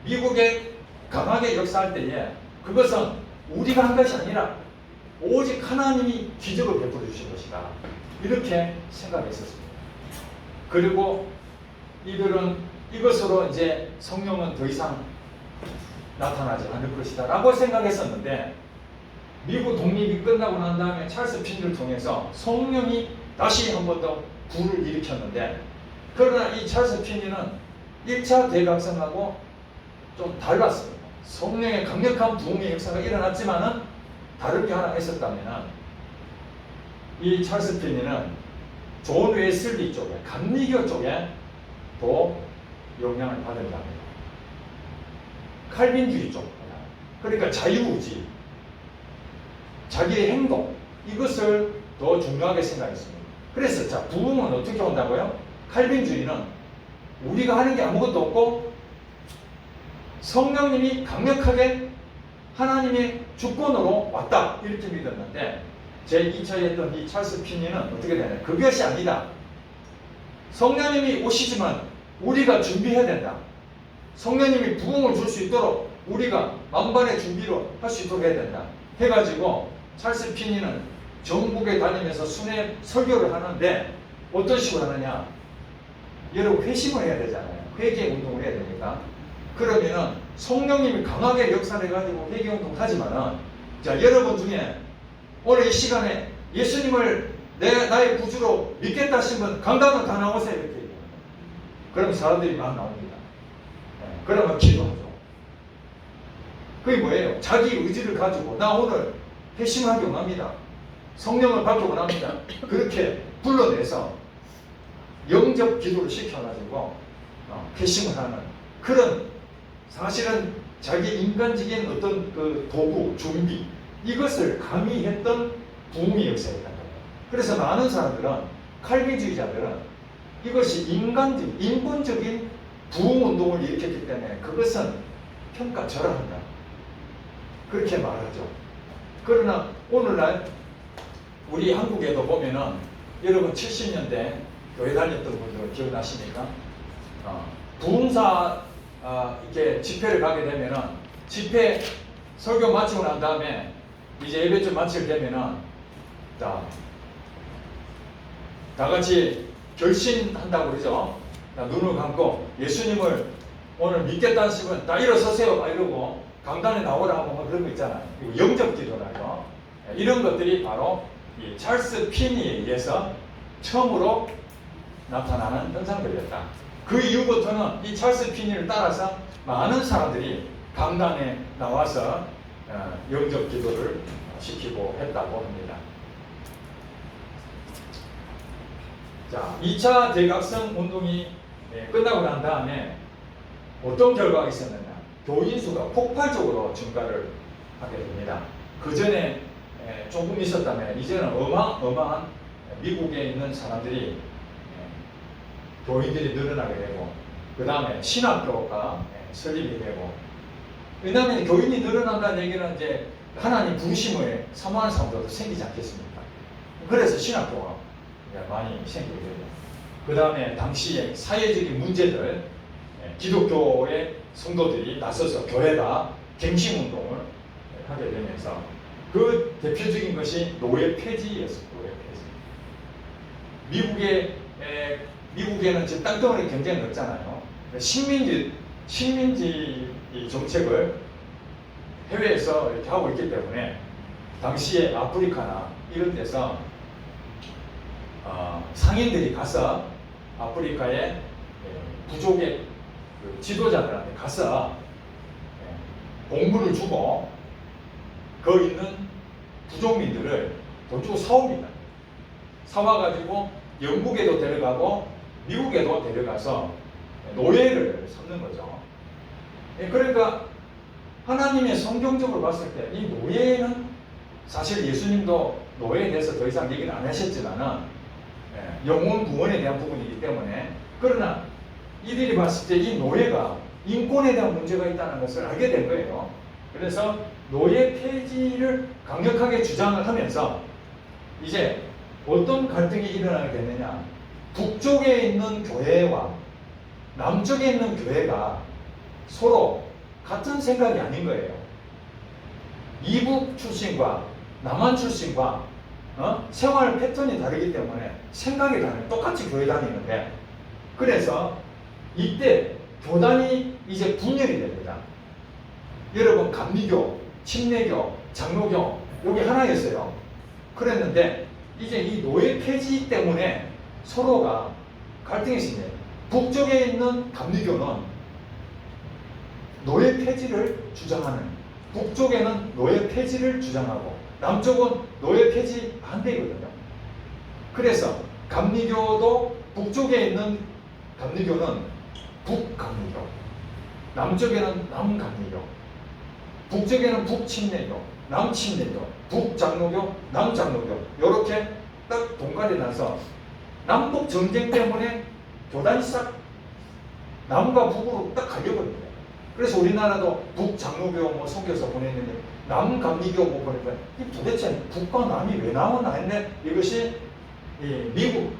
미국에 강하게 역사할 때에 그것은 우리가 한 것이 아니라 오직 하나님이 기적을 베풀어 주신 것이다. 이렇게 생각했었습니다. 그리고 이들은 이것으로 이제 성령은 더 이상 나타나지 않을 것이다 라고 생각했었는데 미국 독립이 끝나고 난 다음에 찰스 핀을 통해서 성령이 다시 한 번 더 불을 일으켰는데 그러나 이 찰스 핀이는 1차 대각성하고 좀 달랐습니다. 성령의 강력한 부흥의 역사가 일어났지만은 다른 게 하나 있었다면 이 찰스 핀이는 존 웨슬리 쪽에 감리교 쪽에 더 영향을 받은 겁니다. 칼빈주의 쪽, 그러니까 자유의지, 자기의 행동 이것을 더 중요하게 생각했습니다. 그래서 자 부흥은 어떻게 온다고요? 칼빈주의는 우리가 하는 게 아무것도 없고 성령님이 강력하게 하나님의 주권으로 왔다 이렇게 믿었는데 제2차에 했던 이 찰스 피니는 어떻게 되나요? 그것이 아니다. 성령님이 오시지만 우리가 준비해야 된다. 성령님이 부흥을 줄 수 있도록 우리가 만반의 준비로 할 수 있도록 해야 된다. 해가지고 찰스 피니는 전국에 다니면서 순회 설교를 하는데 어떤 식으로 하느냐? 여러분 회심을 해야 되잖아요. 회개 운동을 해야 되니까. 그러면은 성령님이 강하게 역사를 해가지고 회개 운동을 하지만은 자 여러분 중에 오늘 이 시간에 예수님을 나의 구주로 믿겠다 하신 분 강단은 다 나오세요 이렇게 얘기합니다. 그러면 사람들이 막 나옵니다. 그러면 기도하죠. 그게 뭐예요? 자기 의지를 가지고 나 오늘 회심하기 원합니다. 성령을 받기 원합니다. 그렇게 불러내서 영접 기도를 시켜가지고 회심을 하는 그런 사실은 자기 인간적인 어떤 그 도구, 준비 이것을 가미했던 부흥의 역사였단 말이에요. 그래서 많은 사람들은 칼빈주의자들은 이것이 인본적인 부흥 운동을 일으켰기 때문에 그것은 평가절하한다 그렇게 말하죠. 그러나 오늘날 우리 한국에도 보면은 여러분 70년대 교회 다녔던 분들 기억나십니까? 부흥사 이렇게 집회를 가게 되면은 집회 설교 마치고 난 다음에 이제 예배 좀 마칠 때면은 자, 다 같이 결심한다고 그러죠. 자, 눈을 감고 예수님을 오늘 믿겠다는 식은 다 일어서세요 막 이러고 강단에 나오라 하고 그런 거 있잖아요. 영접 기도라요. 이런 것들이 바로 이 찰스 피니에 의해서 처음으로 나타나는 현상들이었다. 그 이후부터는 이 찰스 피니를 따라서 많은 사람들이 강단에 나와서 영접 기도를 시키고 했다고 합니다. 자, 2차 대각성 운동이 끝나고 난 다음에 어떤 결과가 있었느냐? 교인 수가 폭발적으로 증가를 하게 됩니다. 그 전에 조금 있었다면 이제는 어마어마한 미국에 있는 사람들이 교인들이 늘어나게 되고 그 다음에 신학교가 설립이 되고 왜냐하면 교인이 늘어난다는 얘기는 이제 하나님 부르심을 사모하는 사람들도 생기지 않겠습니까? 그래서 신학교가 많이 생기게 되고 그 다음에 당시에 사회적인 문제들 기독교의 성도들이 나서서 교회가 갱신운동을 하게 되면서 그 대표적인 것이 노예 폐지였습니다. 노예 폐지. 미국에는 지금 땅덩어리 굉장히 넓잖아요. 식민지 정책을 해외에서 이렇게 하고 있기 때문에 당시에 아프리카나 이런 데서 상인들이 가서 아프리카의 부족의 그 지도자들한테 가서 공물을 주고 거기 있는 부족민들을 돈 주고 사옵니다. 사와가지고 영국에도 데려가고 미국에도 데려가서 노예를 삼는 거죠. 그러니까 하나님의 성경적으로 봤을 때 이 노예는 사실 예수님도 노예에 대해서 더 이상 얘기는 안 하셨지만은 영혼 구원에 대한 부분이기 때문에 그러나 이들이 봤을 때 이 노예가 인권에 대한 문제가 있다는 것을 알게 된 거예요. 그래서 노예 폐지를 강력하게 주장을 하면서 이제 어떤 갈등이 일어나게 됐느냐. 북쪽에 있는 교회와 남쪽에 있는 교회가 서로 같은 생각이 아닌 거예요. 이북 출신과 남한 출신과 생활 패턴이 다르기 때문에 생각이 다르요. 똑같이 교회 다니는데 그래서 이때 교단이 이제 분열이 됩니다. 여러분 감리교, 침례교, 장로교 여기 하나였어요. 그랬는데 이제 이 노예 폐지 때문에 서로가 갈등이 생겨요. 북쪽에 있는 감리교는 노예 폐지를 주장하는 북쪽에는 노예 폐지를 주장하고 남쪽은 노예 폐지 반대거든요. 그래서 감리교도 북쪽에 있는 감리교는 북감리교, 남쪽에는 남감리교, 북쪽에는 북침례교, 남침례교, 북장로교, 남장로교 이렇게 딱 동갈이 나서 남북 전쟁 때문에 교단이 싹 남과 북으로 딱 갈려버립니다. 그래서 우리나라도 북장로교 뭐 선교사 보냈는데 남감리교 뭐 보니까 도대체 북과 남이 왜 나오나 했는데 이것이 이 미국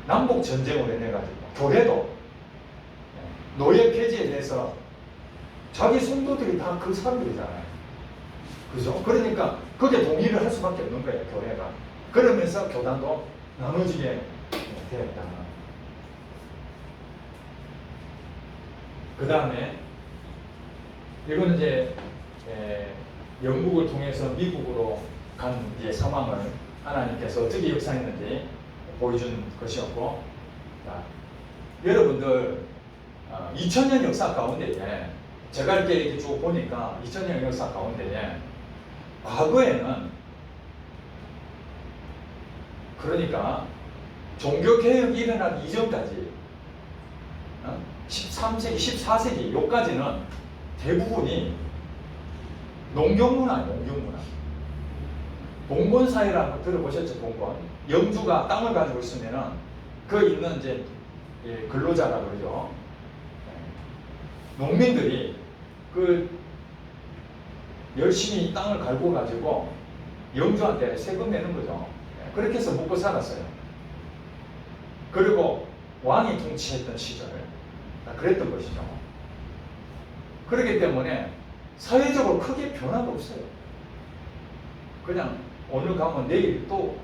남북 전쟁으로 인해 가지고 교회도 노예 폐지에 대해서 자기 성도들이 다 그 사람들이잖아요. 그죠? 그러니까 그게 동의를 할 수밖에 없는 거예요, 교회가. 그러면서 교단도 나눠지게 되었다. 그 다음에 이거는 이제 영국을 통해서 미국으로 간 이제 상황을 하나님께서 어떻게 역사했는지 보여준 것이었고, 자, 여러분들 2000년 역사 가운데에 제가 이렇게 쭉 보니까 2000년 역사 가운데에 과거에는 그러니까 종교개혁이 일어나기 이전까지 13세기, 14세기 요까지는 대부분이 농경문화예요. 농경문화. 봉건사회라고 들어보셨죠? 봉건. 영주가 땅을 가지고 있으면은 그 있는 이제 근로자라고 그러죠. 농민들이 그 열심히 땅을 갈고 가지고 영주한테 세금 내는 거죠. 그렇게 해서 먹고 살았어요. 그리고 왕이 통치했던 시절 그랬던 것이죠. 그렇기 때문에 사회적으로 크게 변화가 없어요. 그냥 오늘 가면 내일 또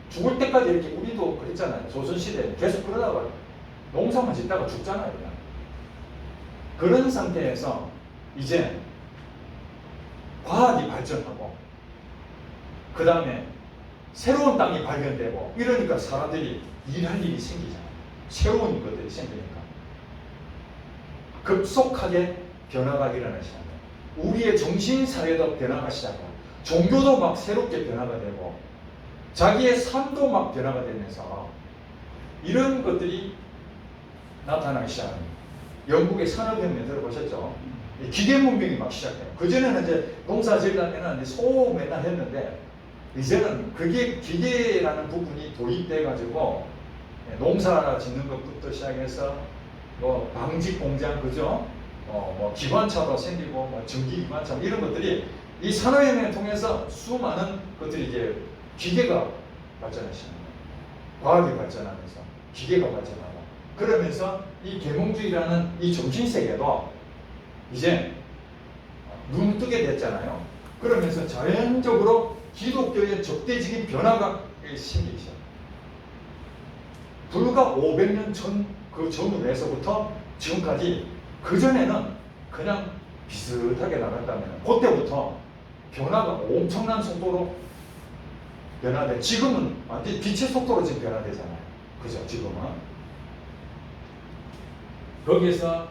죽을 때까지 이렇게 우리도 그랬잖아요. 조선시대 계속 그러다가 농사만 짓다가 죽잖아요. 그냥. 그런 상태에서 이제 과학이 발전하고 그 다음에 새로운 땅이 발견되고 이러니까 사람들이 일할 일이 생기잖아요. 새로운 것들이 생기니까 급속하게 변화가 일어나기 시작해요. 우리의 정신사회도 변화가 시작하고 종교도 막 새롭게 변화가 되고 자기의 삶도 막 변화가 되면서 이런 것들이 나타나기 시작합니다. 영국의 산업혁명 들어보셨죠? 기계 문명이 막 시작해요. 그전에는 이제 농사 지으려면 소 맨날 했는데 이제는 그게 기계라는 부분이 도입돼 가지고 농사 짓는 것부터 시작해서 뭐 방직 공장 그죠? 뭐 기관차도 생기고 뭐 전기 기관차 이런 것들이 이 산업혁명을 통해서 수많은 것들이 이제 기계가 발전하시는 거예요. 과학이 발전하면서 기계가 발전하고 그러면서 이 계몽주의라는 이 정신세계도 이제 눈 뜨게 됐잖아요. 그러면서 자연적으로 기독교의 적대적인 변화가 생기기 시작합니다. 불과 500년 전 그 전후로 해서부터 지금까지 그전에는 그냥 비슷하게 나갔다면 그때부터 변화가 엄청난 속도로 변화돼. 지금은 완전히 빛의 속도로 지금 변화되잖아요. 그죠? 지금은. 거기에서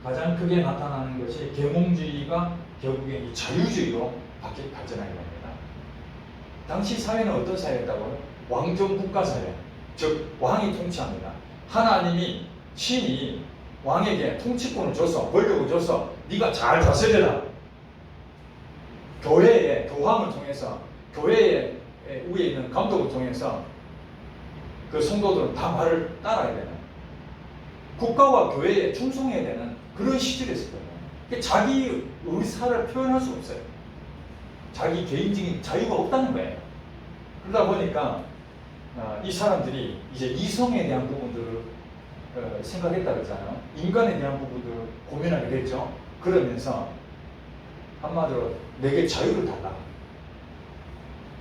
가장 크게 나타나는 것이 계몽주의가 결국에 이 자유주의로 발전하게 됩니다. 당시 사회는 어떤 사회였다고요? 왕정 국가사회. 즉 왕이 통치합니다. 하나님이 신이 왕에게 통치권을 줘서 권력을 줘서 네가 잘 다스려라. 교회의 교황을 통해서 교회의 위에 있는 감독을 통해서 그 성도들은 다 말을 따라야 되는 국가와 교회에 충성해야 되는 그런 시절이었어요. 자기 의사를 표현할 수 없어요. 자기 개인적인 자유가 없다는 거예요. 그러다 보니까 이 사람들이 이제 이성에 대한 부분들을 생각했다 그랬잖아요. 인간에 대한 부분들을 고민하게 됐죠. 그러면서 한마디로 내게 자유를 달라.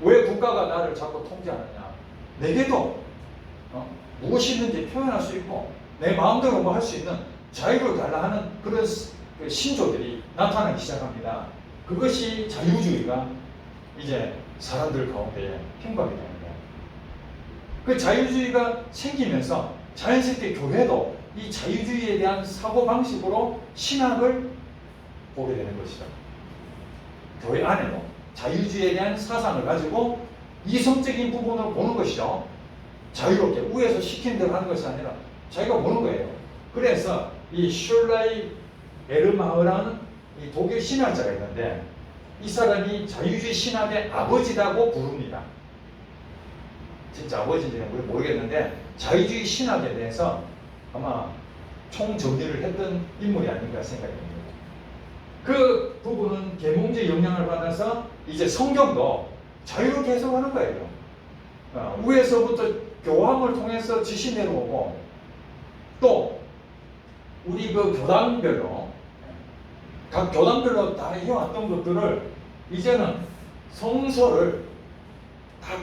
왜 국가가 나를 자꾸 통제하느냐. 내게도 무엇이 있는지 표현할 수 있고 내 마음대로 뭐 할 수 있는 자유를 달라 하는 그런 신조들이 나타나기 시작합니다. 그것이 자유주의가 이제 사람들 가운데 형성이 되는 거예요. 그 자유주의가 생기면서 자연스럽게 교회도 이 자유주의에 대한 사고방식으로 신학을 보게 되는 것이죠. 교회 안에도 자유주의에 대한 사상을 가지고 이성적인 부분을 보는 것이죠. 자유롭게 위에서 시킨 대로 하는 것이 아니라 자기가 보는 거예요. 그래서 이 슐라이 에르마흐라는 이 독일 신학자가 있는데 이 사람이 자유주의 신학의 아버지라고 부릅니다. 진짜 아버지인지는 모르겠는데 자유주의 신학에 대해서 아마 총정리를 했던 인물이 아닌가 생각이 듭니다. 그 부분은 계몽주의 영향을 받아서 이제 성경도 자유롭게 해석하는 거예요. 위에서부터 교황을 통해서 지시 내려오고 또 우리 그 교단별로 각 교단별로 다 해왔던 것들을 이제는 성서를 다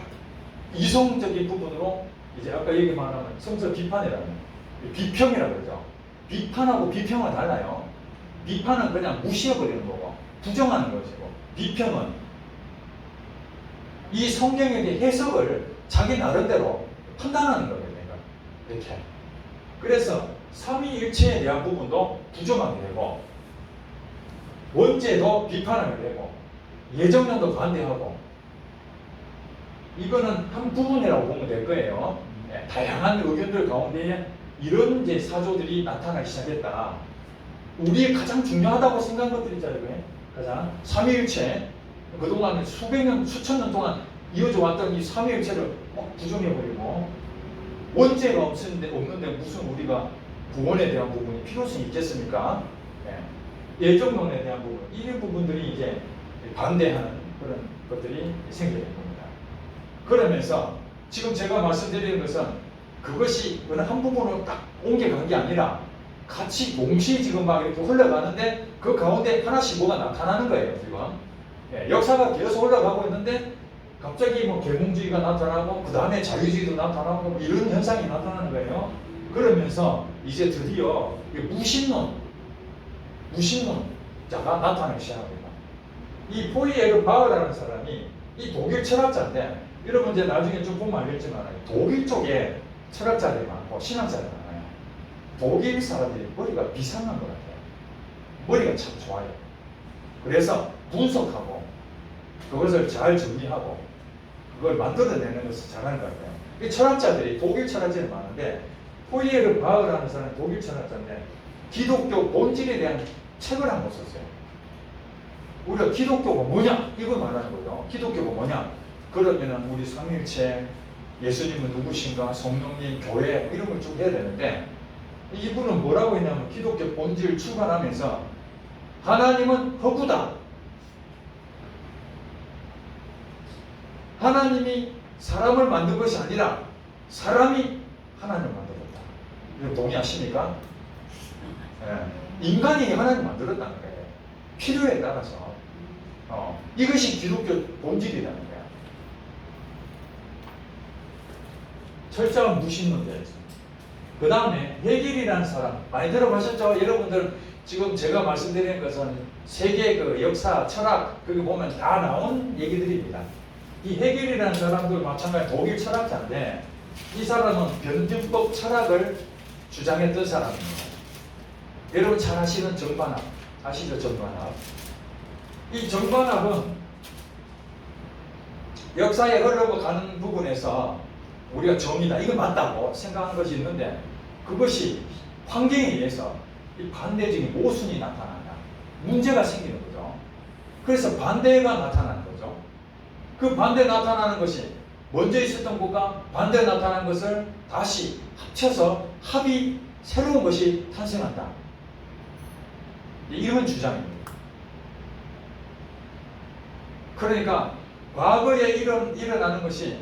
이성적인 부분으로 이제 아까 얘기 말하면 성서 비판이라는 비평이라고 그러죠. 비판하고 비평은 달라요. 비판은 그냥 무시해버리는 거고 부정하는 것이고 비평은 이 성경에 대해 해석을 자기 나름대로 판단하는 거예요. 이렇게. 그래서 삼위일체에 대한 부분도 부정하게 되고 원죄도 비판하게 되고 예정론도 반대하고 이거는 한 부분이라고 보면 될 거예요. 다양한 의견들 가운데 이런 이제 사조들이 나타나기 시작했다. 우리의 가장 중요하다고 생각한 것들이잖아요. 왜? 가장 삼위일체, 그동안 수백 년, 수천 년 동안 이어져 왔던 이 삼위일체를 부정해버리고 원죄가 없는데 무슨 우리가 구원에 대한 부분이 필요성이 있겠습니까? 예정론에 대한 부분, 이 부분들이 이제 반대하는 그런 것들이 생기게 됩니다. 그러면서 지금 제가 말씀드리는 것은 그것이 어느 한 부분으로 딱 옮겨간 게 아니라 같이 동시에 지금 막 이렇게 흘러가는데 그 가운데 하나씩 뭐가 나타나는 거예요, 지금. 역사가 계속 올라가고 있는데 갑자기 뭐 계몽주의가 나타나고 그 다음에 자유주의도 나타나고 뭐 이런 현상이 나타나는 거예요. 그러면서 이제 드디어 무신론자가 나타나기 시작합니다. 이 포이에르 바흐라는 사람이 이 독일 철학자인데 여러분 이제 나중에 좀 보면 알겠지만 독일 쪽에 철학자들이 많고 신학자들이 많아요. 독일 사람들이 머리가 비상한 것 같아요. 머리가 참 좋아요. 그래서 분석하고 그것을 잘 정리하고 그걸 만들어내는 것을 잘하는 것 같아요. 이 철학자들이 독일 철학자들이 많은데 포이에르 바흐라는 사람은 독일 철학자인데 기독교 본질에 대한 책을 한 권 썼어요. 우리가 기독교가 뭐냐? 이걸 말하는 거죠. 기독교가 뭐냐? 그러면은 우리 삼위일체, 예수님은 누구신가, 성령님, 교회 이런 걸 쭉 해야 되는데 이분은 뭐라고 했냐면 기독교 본질을 출발하면서 하나님은 허구다. 하나님이 사람을 만든 것이 아니라 사람이 하나님을 만들었다. 이거 동의하십니까? 인간이 하나님을 만들었다는 거예요. 필요에 따라서. 이것이 기독교 본질이라는 거야. 철저한 무신론자였습니다. 그 다음에 헤겔이라는 사람 많이 들어보셨죠? 여러분들 지금 제가 말씀드리는 것은 세계 그 역사, 철학 거기 보면 다 나온 얘기들입니다. 이 헤겔이라는 사람도 마찬가지 독일 철학자인데 이 사람은 변증법 철학을 주장했던 사람입니다. 여러분 잘 아시는 정반합 아시죠? 정반합. 이 정반합은 역사에 흘러가는 부분에서 우리가 정의다, 이거 맞다고 생각하는 것이 있는데 그것이 환경에 의해서 이 반대적인 모순이 나타난다. 문제가 생기는 거죠. 그래서 반대가 나타나는 거죠. 그 반대 나타나는 것이 먼저 있었던 것과 반대 나타나는 것을 다시 합쳐서 새로운 것이 탄생한다. 이런 주장입니다. 그러니까 과거에 일어나는 것이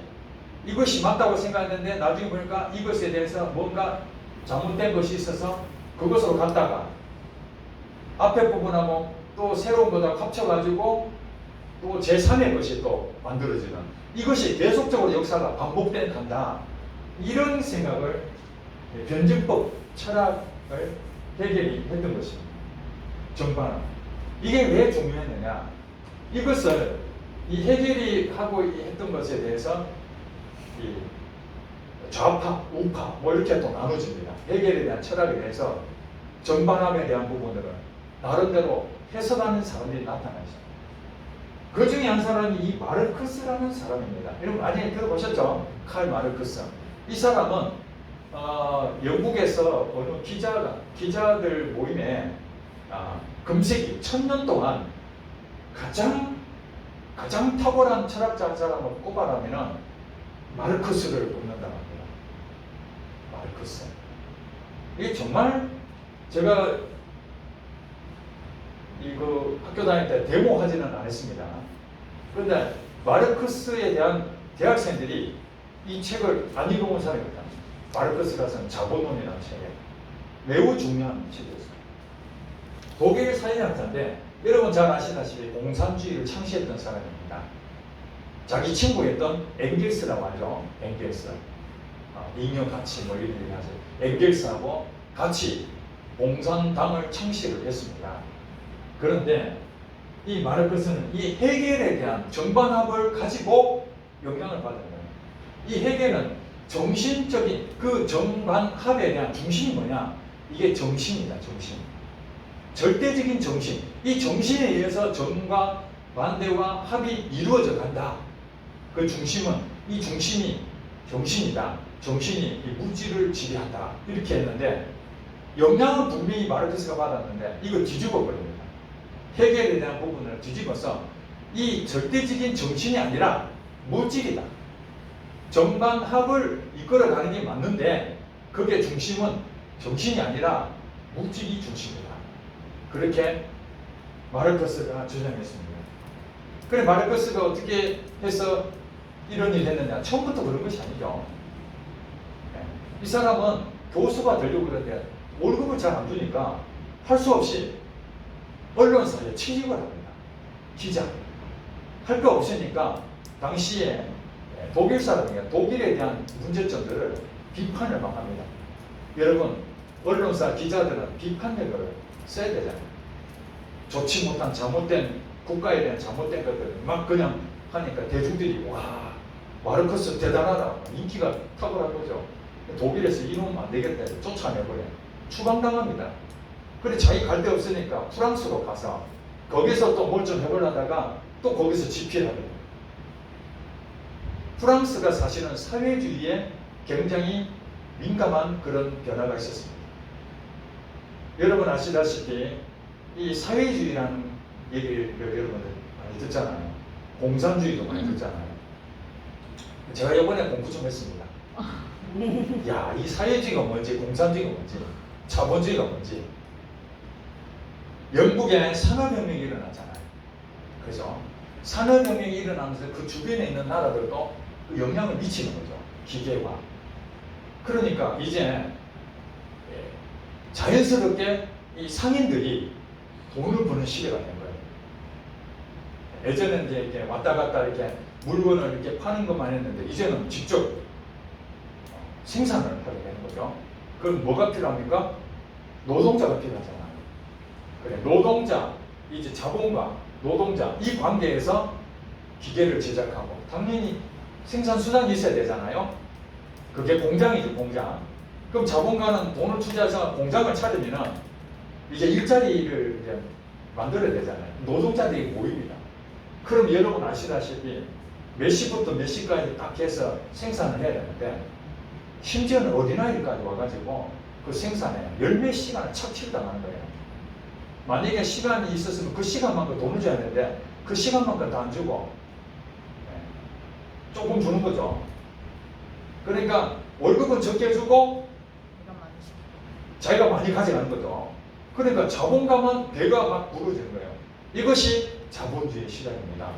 이것이 맞다고 생각했는데 나중에 보니까 이것에 대해서 뭔가 잘못된 것이 있어서 그것으로 갔다가 앞에 부분하고 또 새로운 것하고 합쳐가지고 또 제3의 것이 또 만들어지는 이것이 계속적으로 역사가 반복된 간다. 이런 생각을 변증법 철학을 헤겔이 했던 것입니다. 정반합. 이게 왜 중요했느냐? 이것을 이 헤겔이 하고 했던 것에 대해서 이 좌파, 우파 뭐 이렇게 또 나눠집니다. 헤겔에 대한 철학에 대해서 정반합에 대한 부분들을 나름대로 해석하는 사람들이 나타나죠. 그 중에 한 사람이 이 마르크스라는 사람입니다. 여러분 많이 들어보셨죠? 칼 마르크스. 이 사람은 영국에서 어느 기자들 모임에 금세기 1000년 동안 가장 탁월한 철학자 한 사람을 꼽아라면은 마르크스를 꼽는다고 합니다. 마르크스. 이게 정말 제가 이거 학교 다닐 때 데모하지는 않았습니다. 그런데 마르크스에 대한 대학생들이 이 책을 안 읽어본 사람이 있다. 마르크스가 쓴 자본론이라는 책에 매우 중요한 책이었어요. 독일 사회학자인데 여러분 잘 아시다시피 공산주의를 창시했던 사람입니다. 자기 친구였던 엥겔스라고 하죠. 엥겔스. 잉여 가치 뭐 이런 얘기 하죠. 엥겔스하고 같이 공산당을 창시를 했습니다. 그런데 이 마르크스는 이 헤겔에 대한 정반합을 가지고 영향을 받은 거예요. 이 헤겔은 정신적인 그 정반합에 대한 중심이 뭐냐? 이게 정신이다, 정신. 절대적인 정신. 이 정신에 의해서 정과 반대와 합이 이루어져 간다. 그 중심은, 이 중심이 정신이다. 정신이 이 물질을 지배한다. 이렇게 했는데 영향은 분명히 마르크스가 받았는데 이걸 뒤집어 버립니다. 해결에 대한 부분을 뒤집어서 이 절대적인 정신이 아니라 물질이다. 전반합을 이끌어가는 게 맞는데 그게 중심은 정신이 아니라 물질이 중심이다. 그렇게 마르크스가 주장했습니다. 그래 마르크스가 어떻게 해서 이런 일을 했느냐? 처음부터 그런 것이 아니죠. 이 사람은 교수가 되려고 그러는데 월급을 잘 안 주니까 할 수 없이 언론사에 취직을 합니다. 기자. 할 거 없으니까 당시에 독일 사람이에요. 독일에 대한 문제점들을 비판을 막 합니다. 여러분 언론사 기자들은 비판력을 써야 되잖아요. 좋지 못한 잘못된 국가에 대한 잘못된 것들을 막 그냥 하니까 대중들이 와 마르크스 대단하다 인기가 탁월한 거죠. 독일에서 이놈은 안 되겠다 해서 쫓아내버려요. 추방당합니다. 그래 자기 갈 데 없으니까 프랑스로 가서 거기서 또 뭘 좀 해보려다가 또 거기서 집필하게 돼요. 프랑스가 사실은 사회주의에 굉장히 민감한 그런 변화가 있었습니다. 여러분 아시다시피 이 사회주의라는 얘기를 여러분들 많이 듣잖아요. 공산주의도 많이 듣잖아요. 제가 이번에 공부 좀 했습니다. 야, 이 사회주의가 뭔지, 공산주의가 뭔지, 자본주의가 뭔지. 영국에 산업혁명이 일어났잖아요. 그죠? 산업혁명이 일어나면서 그 주변에 있는 나라들도 그 영향을 미치는 거죠. 기계화. 그러니까 이제 자연스럽게 이 상인들이 돈을 버는 시대가 된 거예요. 예전에는 이제 이렇게 왔다 갔다 이렇게 물건을 이렇게 파는 것만 했는데 이제는 직접 생산을 하게 되는 거죠. 그럼 뭐가 필요합니까? 노동자가 필요하잖아요. 그래, 노동자, 이제 자본과 노동자 이 관계에서 기계를 제작하고 당연히 생산 수단이 있어야 되잖아요. 그게 공장이죠, 공장. 그럼 자본가는 돈을 투자해서 공장을 차리면은 이제 일자리를 이제 만들어야 되잖아요. 노동자들이 모입니다. 그럼 여러분 아시다시피 몇 시부터 몇 시까지 딱 해서 생산을 해야 되는데 심지어는 어린아이들까지 와가지고 그 생산에 열몇 시간을 착취당하는 거예요. 만약에 시간이 있었으면 그 시간만큼 돈을 줘야 되는데 그 시간만큼 다 안 주고 조금 주는 거죠. 그러니까 월급은 적게 주고 자기가 많이 가져가는 거죠. 그러니까 자본가만 배가 막 부러지는 거예요. 이것이 자본주의 시장입니다.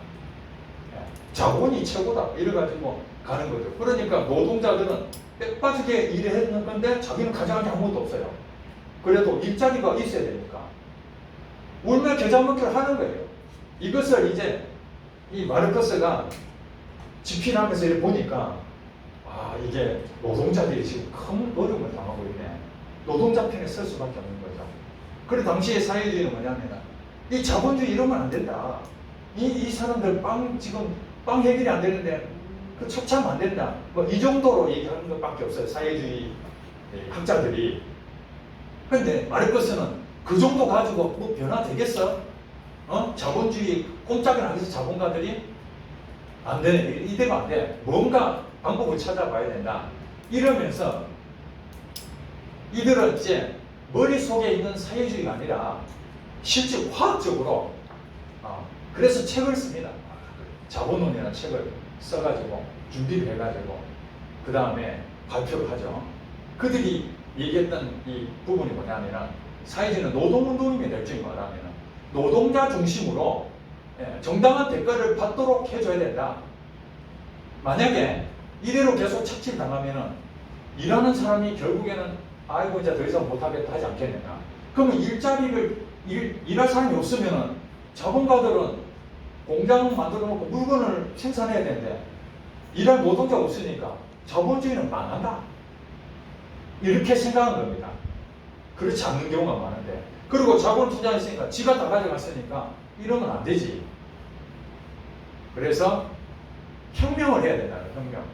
자본이 최고다 이래가지고 가는 거죠. 그러니까 노동자들은 빽빠지게 일을 했는 건데 자기는 가져간 게 아무것도 없어요. 그래도 일자리가 있어야 되니까 울며 겨자 먹기를 하는 거예요. 이것을 이제 이 마르크스가 집필하면서 이렇게 보니까 아 이게 노동자들이 지금 큰 어려움을 당하고 있네. 노동자 편에 설 수밖에 없는 거죠. 그래 당시의 사회주의는 뭐냐면 이 자본주의 이러면 안 된다. 이 사람들 지금 빵 해결이 안 되는데 그 척참 안 된다. 뭐 이 정도로 얘기하는 것밖에 없어요. 사회주의 학자들이. 근데 마르크스는 그 정도 가지고 뭐 변화되겠어? 자본주의 꼼짝을 안 해서 자본가들이 안 되네. 이대로 안 돼. 뭔가 방법을 찾아봐야 된다. 이러면서 이들은 이제 머릿속에 있는 사회주의가 아니라 실제 화학적으로 그래서 책을 씁니다. 자본론이라는 책을 써가지고 준비를 해가지고 그 다음에 발표를 하죠. 그들이 얘기했던 이 부분이 뭐냐면 사회주의는 노동운동임에 일종의 말하면 노동자 중심으로 정당한 대가를 받도록 해줘야 된다. 만약에 이대로 계속 착취당하면 일하는 사람이 결국에는 아이고 이제 더 이상 못하겠다 하지 않겠느냐. 그러면 일할 사람이 없으면 자본가들은 공장 만들어 놓고 물건을 생산해야 되는데 일할 노동자가 없으니까 자본주의는 망한다. 이렇게 생각한 겁니다. 그렇지 않는 경우가 많은데 그리고 자본 투자했으니까 지가 다 가져갔으니까 이러면 안 되지. 그래서 혁명을 해야 된다. 혁명.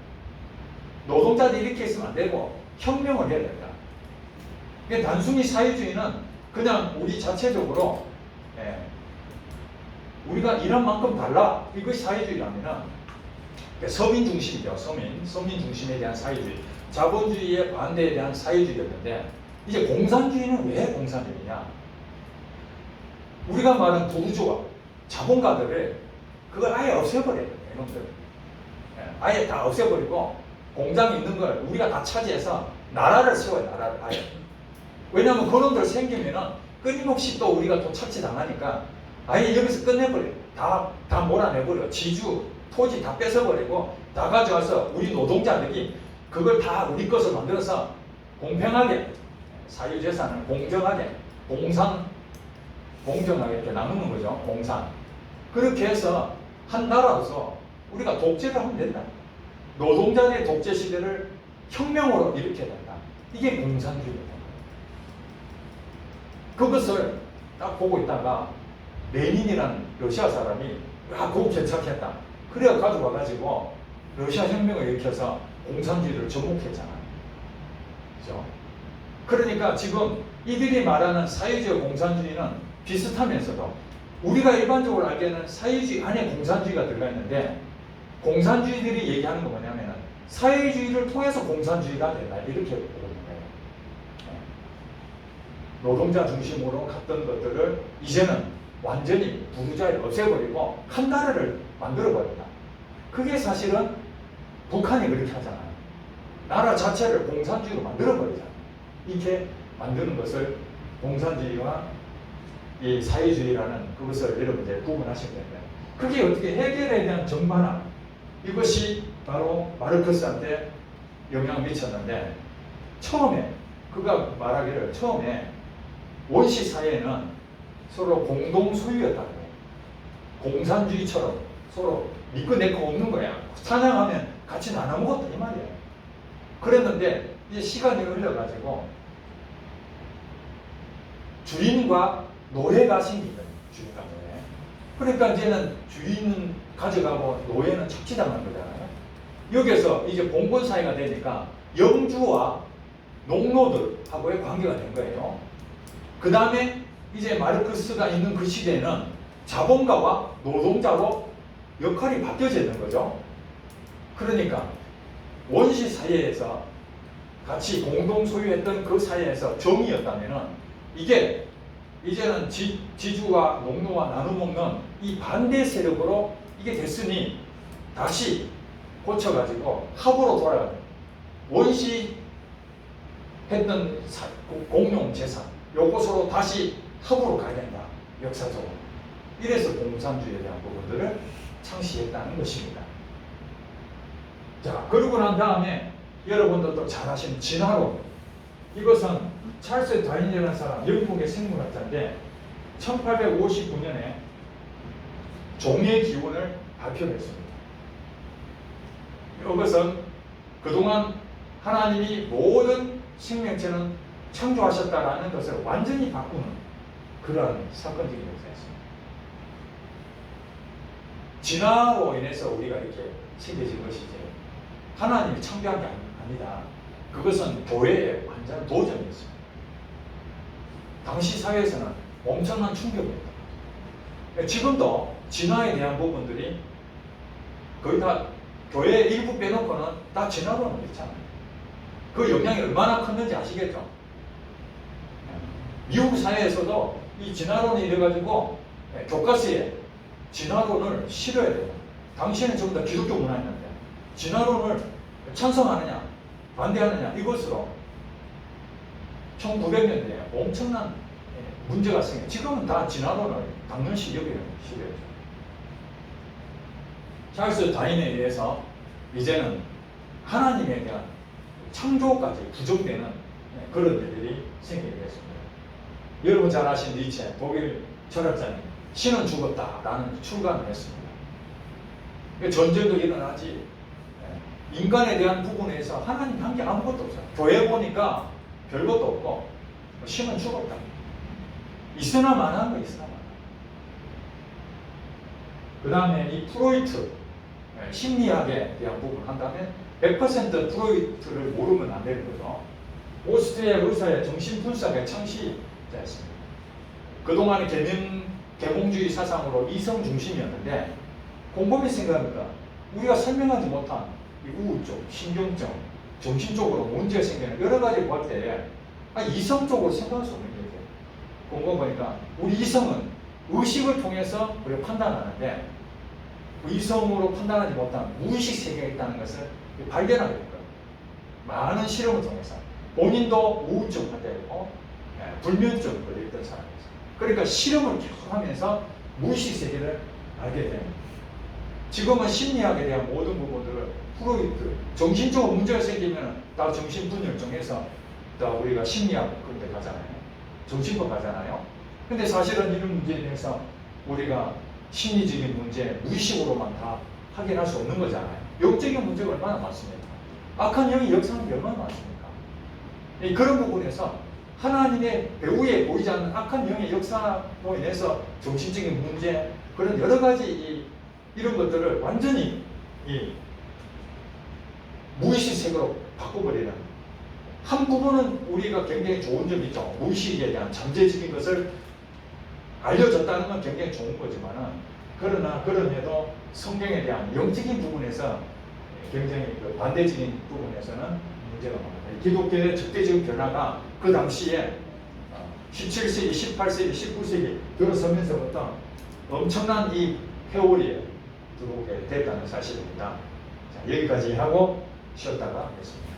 노동자들이 이렇게 있으면 안 되고 혁명을 해야 된다. 그러니까 단순히 사회주의는 그냥 우리 자체적으로 우리가 일한 만큼 달라. 이것이 사회주의라면은 서민 중심이죠. 서민 중심에 대한 사회주의. 자본주의의 반대에 대한 사회주의였는데 이제 공산주의는 왜 공산주의냐? 우리가 말하는 부르주아, 자본가들을 그걸 아예 없애버려요. 이놈들. 아예 다 없애버리고 공장 있는 걸 우리가 다 차지해서 나라를 세워요. 나라를 아예. 왜냐하면 그놈들 생기면은 끊임없이 또 우리가 또 착취당하니까 아예 여기서 끝내버려요. 다 몰아내버려요. 지주, 토지 다 뺏어버리고 다 가져와서 우리 노동자들이 그걸 다 우리 것을 만들어서 공평하게 사유재산을 공정하게 공정하게 이렇게 나누는 거죠. 공산. 그렇게 해서 한 나라로서 우리가 독재를 하면 된다. 노동자의 독재 시대를 혁명으로 일으켜야 된다. 이게 공산주의입니다. 그것을 딱 보고 있다가 레닌이라는 러시아 사람이 그거 괜찮겠다. 그래야 가져와가지고 러시아 혁명을 일으켜서 공산주의를 접목했잖아요. 그죠? 그러니까 지금 이들이 말하는 사회주의 공산주의는 비슷하면서도 우리가 일반적으로 알기에는 사회주의 안에 공산주의가 들어가 있는데 공산주의들이 얘기하는 거 뭐냐면 사회주의를 통해서 공산주의가 된다. 이렇게 보는 거예요. 노동자 중심으로 갔던 것들을 이제는 완전히 부르주아를 없애버리고 한 나라를 만들어버린다. 그게 사실은 북한이 그렇게 하잖아요. 나라 자체를 공산주의로 만들어버리잖아요. 이렇게 만드는 것을 공산주의와 이 사회주의라는 그것을 여러분들 구분하셔야 됩니다. 그게 어떻게 해결에 대한 정반합, 이것이 바로 마르크스한테 영향을 미쳤는데 처음에 그가 말하기를 처음에 원시 사회는 서로 공동 소유였다는 거예요. 공산주의처럼 서로 니꺼 내꺼 없는 거야. 사냥하면 같이 나눠 먹었다 이 말이에요. 그랬는데 이제 시간이 흘러가지고 주인과 노예가 생긴 거예요. 주인과 노예. 그러니까 이제는 주인은 가져가고 노예는 착취당한 거잖아요. 여기서 이제 봉건사회가 되니까 영주와 농노들하고의 관계가 된 거예요. 그 다음에 이제 마르크스가 있는 그 시대에는 자본가와 노동자로 역할이 바뀌어져 있는 거죠. 그러니까 원시 사회에서 같이 공동 소유했던 그 사회에서 정의였다면은 이게 이제는 지주와 농노와 나눠먹는 이 반대 세력으로 이게 됐으니 다시 고쳐가지고 합으로 돌아가는 원시 했던 공용 재산 요것으로 다시 합으로 가야 된다. 역사적으로. 이래서 공산주의에 대한 부분들을 창시했다는 것입니다. 자, 그러고 난 다음에 여러분들도 잘 아시는 진화론. 이것은 찰스 다윈이라는 사람, 영국의 생물학자인데 1859년에 종의 기원을 발표했습니다. 이것은 그동안 하나님이 모든 생명체는 창조하셨다라는 것을 완전히 바꾸는 그러한 사건적인 역사였습니다. 진화로 인해서 우리가 이렇게 생겨진 것이지 하나님이 창조한 게 아니다. 그것은 교회의 완전 도전이었습니다. 당시 사회에서는 엄청난 충격이었다. 지금도 진화에 대한 부분들이 거의 다 교회 일부 빼놓고는 다 진화론을 있잖아요. 그 영향이 얼마나 컸는지 아시겠죠? 미국 사회에서도 이 진화론이 이래가지고 교과서에 진화론을 실어야 돼요. 당시에는 전부 다 기독교 문화였는데 진화론을 찬성하느냐 반대하느냐 이것으로 1900년대에 엄청난 문제가 생겨요. 지금은 다 진화론을 당연시 여기는 시대죠. 찰스 다윈에 의해서 이제는 하나님에 대한 창조까지 부정되는 그런 일들이 생기게 됐습니다. 여러분 잘 아신 니체, 독일 철학자님, 신은 죽었다라는 출간을 했습니다. 전쟁도 일어나지, 인간에 대한 부분에서 하나님 한 게 아무것도 없어요. 교회 보니까 별것도 없고, 신은 죽었다. 있으나 마나한 거 있으나 마나. 그 다음에 이 프로이트, 심리학에 대한 부분 한다면 100% 프로이트를 모르면 안 되는 거죠. 오스트리아 의사의 정신분석의 창시자였습니다. 그동안의 계몽주의 사상으로 이성 중심이었는데 곰곰이 생각합니다. 우리가 설명하지 못한 이 우울증, 신경증, 정신적으로 문제가 생기는 여러 가지 볼 때 이성적으로 생각할 수 없는 거죠. 공부 보니까 우리 이성은 의식을 통해서 우리가 판단하는데 의성으로 판단하지 못한 무의식 세계가 있다는 것을 발견하게 된 거예요. 많은 실험을 통해서 본인도 우울증 환자였고 불면증 걸려있던 사람이었어요. 그러니까 실험을 계속하면서 무의식 세계를 알게 됩니다. 지금은 심리학에 대한 모든 부분들을 프로이트, 정신적으로 문제가 생기면 다 정신분열증에서 다 우리가 심리학 그런 데 가잖아요. 정신과 가잖아요. 근데 사실은 이런 문제에 대해서 우리가 심리적인 문제, 무의식으로만 다 확인할 수 없는 거잖아요. 영적인 문제가 얼마나 많습니까? 악한 영이 역사하는 게 얼마나 많습니까? 그런 부분에서 하나님의 배후에 보이지 않는 악한 영의 역사로 인해서 정신적인 문제, 그런 여러 가지 이런 것들을 완전히 무의식 세계로 바꿔버리는 한 부분은 우리가 굉장히 좋은 점이 있죠. 무의식에 대한 잠재적인 것을 알려졌다는 건 굉장히 좋은 거지만은 그러나 그럼에도 성경에 대한 영적인 부분에서 굉장히 반대적인 부분에서는 문제가 많아요. 기독교의 적대적인 변화가 그 당시에 17세기, 18세기, 19세기 들어서면서부터 엄청난 이 회오리에 들어오게 됐다는 사실입니다. 자, 여기까지 하고 쉬었다가 하겠습니다.